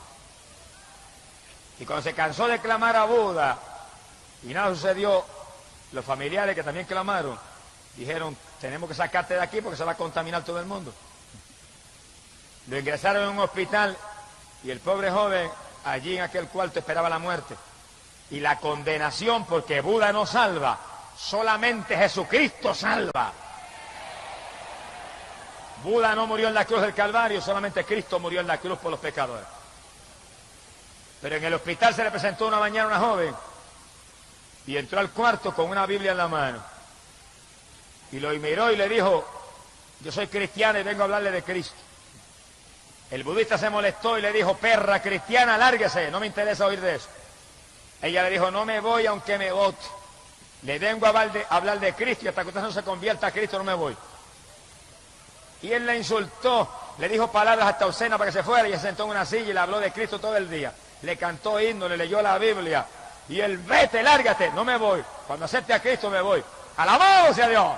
S1: Y cuando se cansó de clamar a Buda y nada sucedió, los familiares que también clamaron dijeron: tenemos que sacarte de aquí porque se va a contaminar todo el mundo. Lo ingresaron en un hospital y el pobre joven allí en aquel cuarto esperaba la muerte y la condenación, porque Buda no salva, solamente Jesucristo salva. Buda no murió en la cruz del Calvario, solamente Cristo murió en la cruz por los pecadores. Pero en el hospital se le presentó una mañana una joven y entró al cuarto con una Biblia en la mano y lo miró y le dijo: yo soy cristiana y vengo a hablarle de Cristo. El budista se molestó y le dijo: perra cristiana, lárguese, no me interesa oír de eso. Ella le dijo: no me voy aunque me vote. Le vengo a hablar de Cristo y hasta que usted no se convierta a Cristo no me voy. Y él le insultó, le dijo palabras hasta obscenas para que se fuera y se sentó en una silla y le habló de Cristo todo el día. Le cantó himno, le leyó la Biblia y él: vete, lárgate, no me voy. Cuando acepte a Cristo me voy. ¡Alabado sea Dios!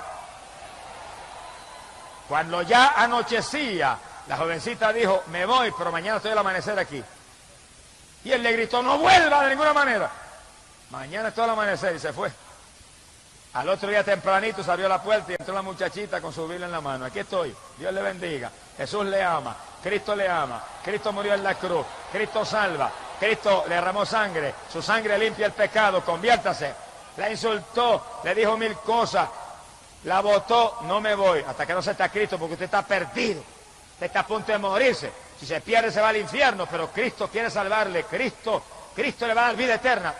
S1: Cuando ya anochecía, la jovencita dijo: me voy, pero mañana estoy al amanecer aquí. Y él le gritó: no vuelva de ninguna manera. Mañana estoy al amanecer, y se fue. Al otro día tempranito se abrió la puerta y entró la muchachita con su Biblia en la mano. Aquí estoy, Dios le bendiga, Jesús le ama, Cristo le ama, Cristo murió en la cruz, Cristo salva, Cristo le derramó sangre, su sangre limpia el pecado, conviértase. La insultó, le dijo mil cosas, la botó: no me voy hasta que no se está Cristo, porque usted está perdido, usted está a punto de morirse. Si se pierde se va al infierno, pero Cristo quiere salvarle, Cristo le va a dar vida eterna.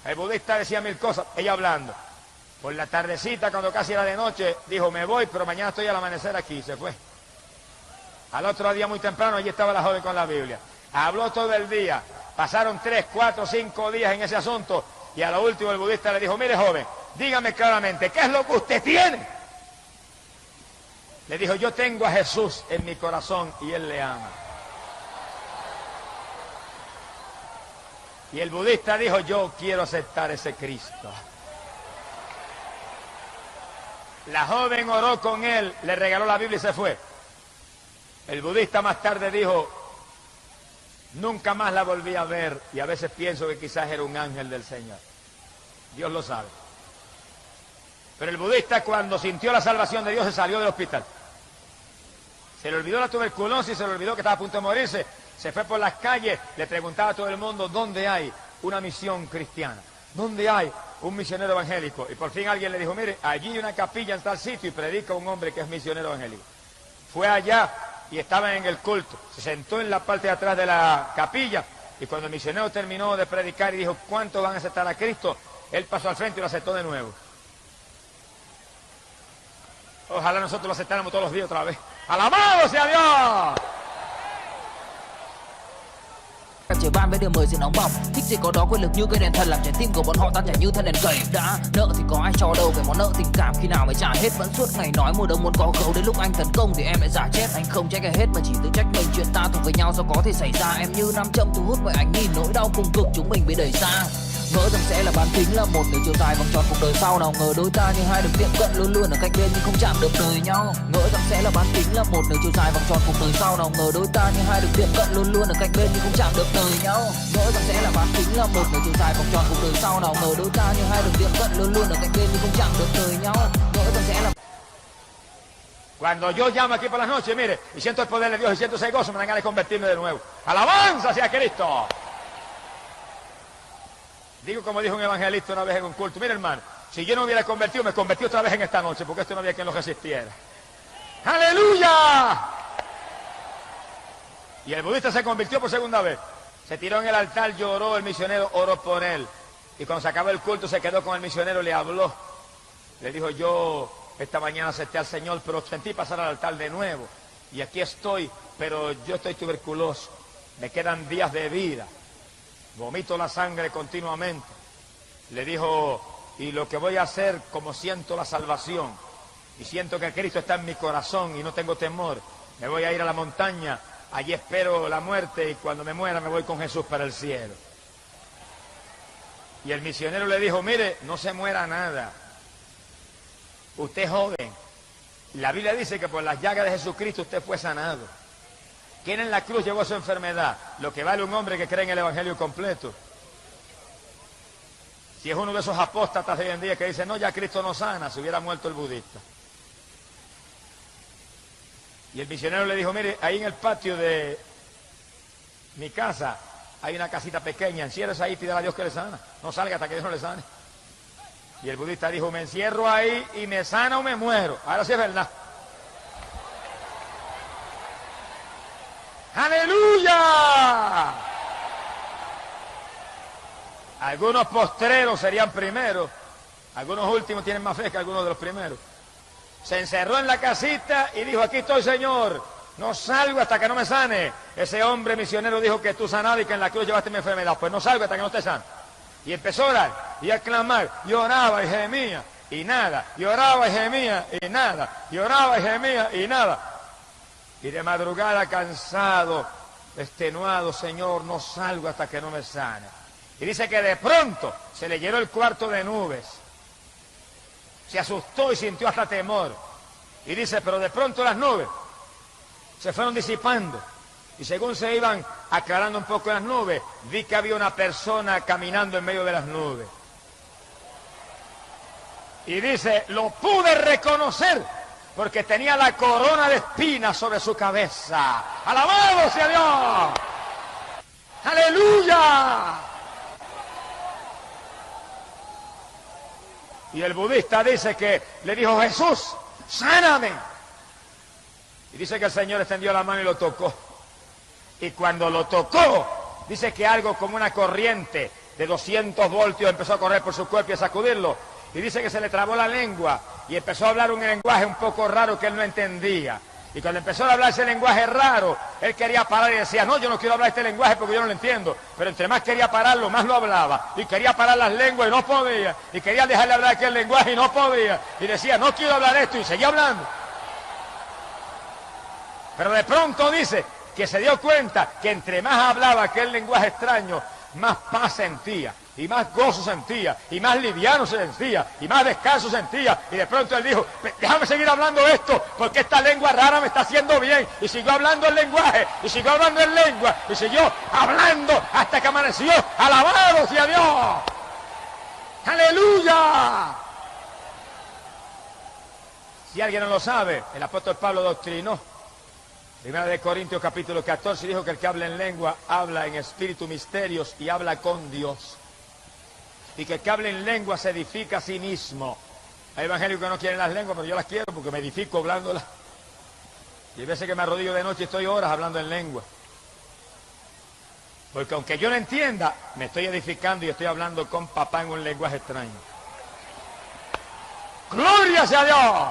S1: El budista decía mil cosas, ella hablando. Por la tardecita, cuando casi era de noche, dijo: me voy, pero mañana estoy al amanecer aquí. Se fue. Al otro día muy temprano, allí estaba la joven con la Biblia. Habló todo el día. Pasaron 3, 4, 5 días en ese asunto. Y a lo último el budista le dijo: mire, joven, dígame claramente, ¿qué es lo que usted tiene? Le dijo: yo tengo a Jesús en mi corazón y Él le ama. Y el budista dijo: yo quiero aceptar ese Cristo. La joven oró con él, le regaló la Biblia y se fue. El budista más tarde dijo: nunca más la volví a ver y a veces pienso que quizás era un ángel del Señor. Dios lo sabe. Pero el budista, cuando sintió la salvación de Dios, se salió del hospital. Se le olvidó la tuberculosis, se le olvidó que estaba a punto de morirse. Se fue por las calles, le preguntaba a todo el mundo: ¿dónde hay una misión cristiana? ¿Dónde hay un misionero evangélico? Y por fin alguien le dijo: mire, allí hay una capilla en tal sitio y predica un hombre que es misionero evangélico. Fue allá y estaba en el culto. Se sentó en la parte de atrás de la capilla y cuando el misionero terminó de predicar y dijo: ¿cuántos van a aceptar a Cristo?, él pasó al frente y lo aceptó de nuevo. Ojalá nosotros lo aceptáramos todos los días otra vez. ¡Alabado sea Dios!
S2: Trời ban với điều mới gì nóng bỏng, thích gì có đó, quyền lực như cây đèn thần làm trái tim của bọn họ tan chảy như thân đèn cầy. Đã nợ thì có ai cho đâu, về món nợ tình cảm khi nào mới trả hết. Vẫn suốt ngày nói mùa đông muốn có gấu, đến lúc anh tấn công thì em lại giả chết. Anh không trách ai hết mà chỉ tự trách mình, chuyện ta thuộc về nhau sao có thể xảy ra. Em như nam châm thu hút mọi ánh nhìn, nỗi đau cùng cực chúng mình bị đẩy xa. Ngỡ rằng sẽ là bán kính, là một đường chiều dài vòng tròn cuộc đời sau. Nào ngờ đôi ta như hai đường tiệm cận luôn luôn ở cạnh bên nhưng không chạm được đời nhau. Ngỡ rằng sẽ là bán kính, là một đường chiều dài vòng tròn cuộc đời sau. Nào ngờ đôi ta như hai đường tiệm cận luôn luôn ở cạnh bên nhưng không chạm được đời nhau. Ngỡ rằng sẽ là bán kính, là một đường chiều dài vòng tròn cuộc đời sau. Nào ngờ đôi ta như hai đường tiệm cận luôn luôn ở cạnh bên nhưng không chạm được đời nhau. Ngỡ rằng sẽ là
S1: Cuando yo llamo aquí por las noches, mire, y siento el poder de Dios y siento ese gozo, me dan ganas de convertirme de nuevo. ¡Alabanza sea Cristo! Digo como dijo un evangelista una vez en un culto: mire, hermano, si yo no hubiera convertido, me convertí otra vez en esta noche, porque esto no había quien lo resistiera. ¡Aleluya! Y el budista se convirtió por segunda vez. Se tiró en el altar, lloró, el misionero oró por él. Y cuando se acabó el culto se quedó con el misionero, le habló. Le dijo, yo esta mañana acepté al Señor, pero sentí pasar al altar de nuevo. Y aquí estoy, pero yo estoy tuberculoso. Me quedan días de vida. Vomito la sangre continuamente. Le dijo, y lo que voy a hacer, como siento la salvación, y siento que Cristo está en mi corazón y no tengo temor, me voy a ir a la montaña, allí espero la muerte y cuando me muera me voy con Jesús para el cielo. Y el misionero le dijo, mire, no se muera nada. Usted es joven. La Biblia dice que por las llagas de Jesucristo usted fue sanado. ¿Quién en la cruz llevó su enfermedad? Lo que vale un hombre que cree en el Evangelio completo. Si es uno de esos apóstatas de hoy en día que dice, no, ya Cristo no sana, se hubiera muerto el budista. Y el misionero le dijo, mire, ahí en el patio de mi casa hay una casita pequeña, enciérrese ahí y pídale a Dios que le sana. No salga hasta que Dios no le sane. Y el budista dijo, me encierro ahí y me sana o me muero. Ahora sí es verdad. ¡Aleluya! Algunos postreros serían primeros, algunos últimos tienen más fe que algunos de los primeros. Se encerró en la casita y dijo, aquí estoy, Señor, no salgo hasta que no me sane. Ese hombre misionero dijo que tú sanabas y que en la cruz llevaste mi enfermedad. Pues no salgo hasta que no te sane. Y empezó a orar y a clamar, y oraba y gemía y nada, y oraba y gemía y nada, y oraba y gemía y nada. Y de madrugada cansado, extenuado, Señor, no salgo hasta que no me sane. Y dice que de pronto se le llenó el cuarto de nubes. Se asustó y sintió hasta temor. Y dice, pero de pronto las nubes se fueron disipando. Y según se iban aclarando un poco las nubes, vi que había una persona caminando en medio de las nubes. Y dice, lo pude reconocer porque tenía la corona de espinas sobre su cabeza. ¡Alabado sea Dios! ¡Aleluya! Y el budista dice que le dijo, Jesús, sáname. Y dice que el Señor extendió la mano y lo tocó. Y cuando lo tocó, dice que algo como una corriente de 200 voltios empezó a correr por su cuerpo y a sacudirlo. Y dice que se le trabó la lengua y empezó a hablar un lenguaje un poco raro que él no entendía. Y cuando empezó a hablar ese lenguaje raro, él quería parar y decía, no, yo no quiero hablar este lenguaje porque yo no lo entiendo. Pero entre más quería pararlo, más lo hablaba. Y quería parar las lenguas y no podía. Y quería dejarle hablar aquel lenguaje y no podía. Y decía, no quiero hablar esto, y seguía hablando. Pero de pronto dice que se dio cuenta que entre más hablaba aquel lenguaje extraño, más paz sentía, y más gozo sentía, y más liviano se sentía, y más descanso sentía. Y de pronto él dijo, déjame seguir hablando esto, porque esta lengua rara me está haciendo bien. Y siguió hablando el lenguaje, y siguió hablando en lengua, y siguió hablando hasta que amaneció. ¡Alabado sea Dios! ¡Aleluya! Si alguien no lo sabe, el apóstol Pablo doctrinó. Primera de Corintios capítulo 14 dijo que el que habla en lengua habla en espíritu misterios y habla con Dios. Y que el que habla en lengua se edifica a sí mismo. Hay evangélicos que no quieren las lenguas, pero yo las quiero porque me edifico hablándolas. Y hay veces que me arrodillo de noche y estoy horas hablando en lengua. Porque aunque yo no entienda, me estoy edificando y estoy hablando con papá en un lenguaje extraño. ¡Gloria sea Dios!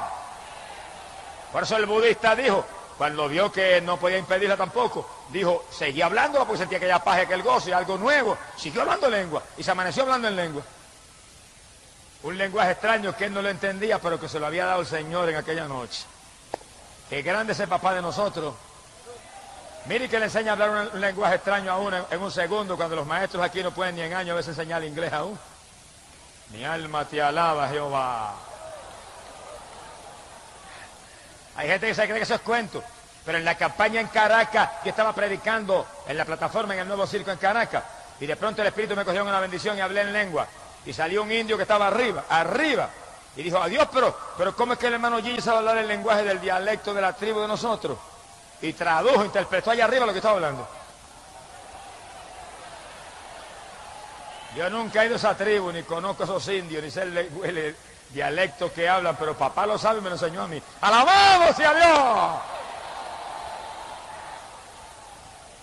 S1: Por eso el budista dijo, cuando vio que no podía impedirla tampoco, dijo, seguía hablándola porque sentía aquella paz y aquel gozo y algo nuevo. Siguió hablando lengua y se amaneció hablando en lengua. Un lenguaje extraño que él no lo entendía, pero que se lo había dado el Señor en aquella noche. Qué grande ese papá de nosotros. Mire que le enseña a hablar un lenguaje extraño a uno en un segundo, cuando los maestros aquí no pueden ni en años a veces enseñar inglés aún. Mi alma te alaba, Jehová. Hay gente que se cree que eso es cuento, pero en la campaña en Caracas, yo estaba predicando en la plataforma en el Nuevo Circo en Caracas, y de pronto el Espíritu me cogió en una bendición y hablé en lengua, y salió un indio que estaba arriba, y dijo, adiós, pero ¿cómo es que el hermano Gigi sabe hablar el lenguaje del dialecto de la tribu de nosotros? Y tradujo, interpretó allá arriba lo que estaba hablando. Yo nunca he ido a esa tribu, ni conozco a esos indios, ni sé el dialecto que hablan, pero papá lo sabe y me lo enseñó a mí. ¡Alabado sea Dios!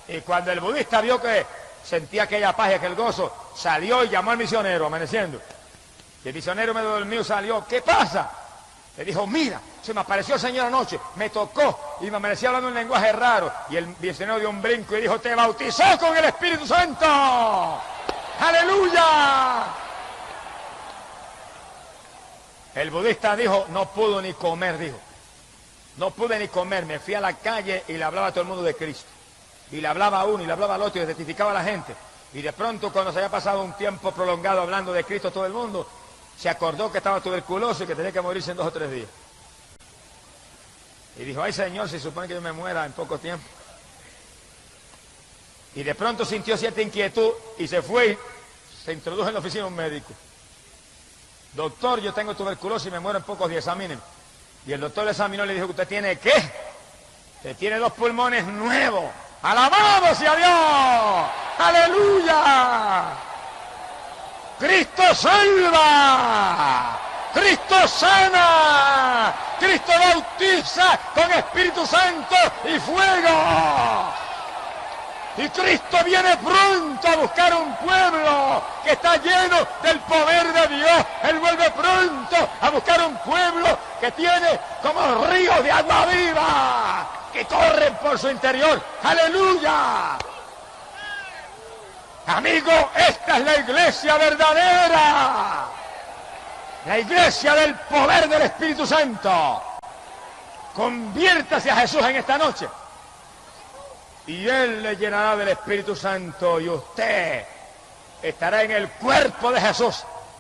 S1: Y cuando el budista vio que sentía aquella paz y aquel gozo, salió y llamó al misionero, amaneciendo. Y el misionero medio dormido salió. ¿Qué pasa? Le dijo, mira, se me apareció el Señor anoche, me tocó y me amanecía hablando un lenguaje raro. Y el misionero dio un brinco y dijo, te bautizó con el Espíritu Santo. ¡Aleluya! El budista dijo, no pudo ni comer, dijo. No pude ni comer, me fui a la calle y le hablaba a todo el mundo de Cristo. Y le hablaba a uno y le hablaba al otro y le testificaba a la gente. Y de pronto, cuando se había pasado un tiempo prolongado hablando de Cristo a todo el mundo, se acordó que estaba tuberculoso y que tenía que morirse en 2 o 3 días. Y dijo, ay Señor, se supone que yo me muera en poco tiempo. Y de pronto sintió cierta inquietud y se fue y se introdujo en la oficina un médico. Doctor, yo tengo tuberculosis y me muero en pocos días, examíneme. Y el doctor le examinó y le dijo, ¿usted tiene qué? Usted tiene 2 pulmones nuevos. ¡Alabado sea Dios! ¡Aleluya! ¡Cristo salva! ¡Cristo sana! ¡Cristo bautiza con Espíritu Santo y fuego! Y Cristo viene pronto a buscar un pueblo que está lleno del poder de Dios. Él vuelve pronto a buscar un pueblo que tiene como ríos de agua viva que corren por su interior. ¡Aleluya! Amigo, esta es la iglesia verdadera. La iglesia del poder del Espíritu Santo. Conviértase a Jesús en esta noche. Y Él le llenará del Espíritu Santo y usted estará en el cuerpo de Jesús.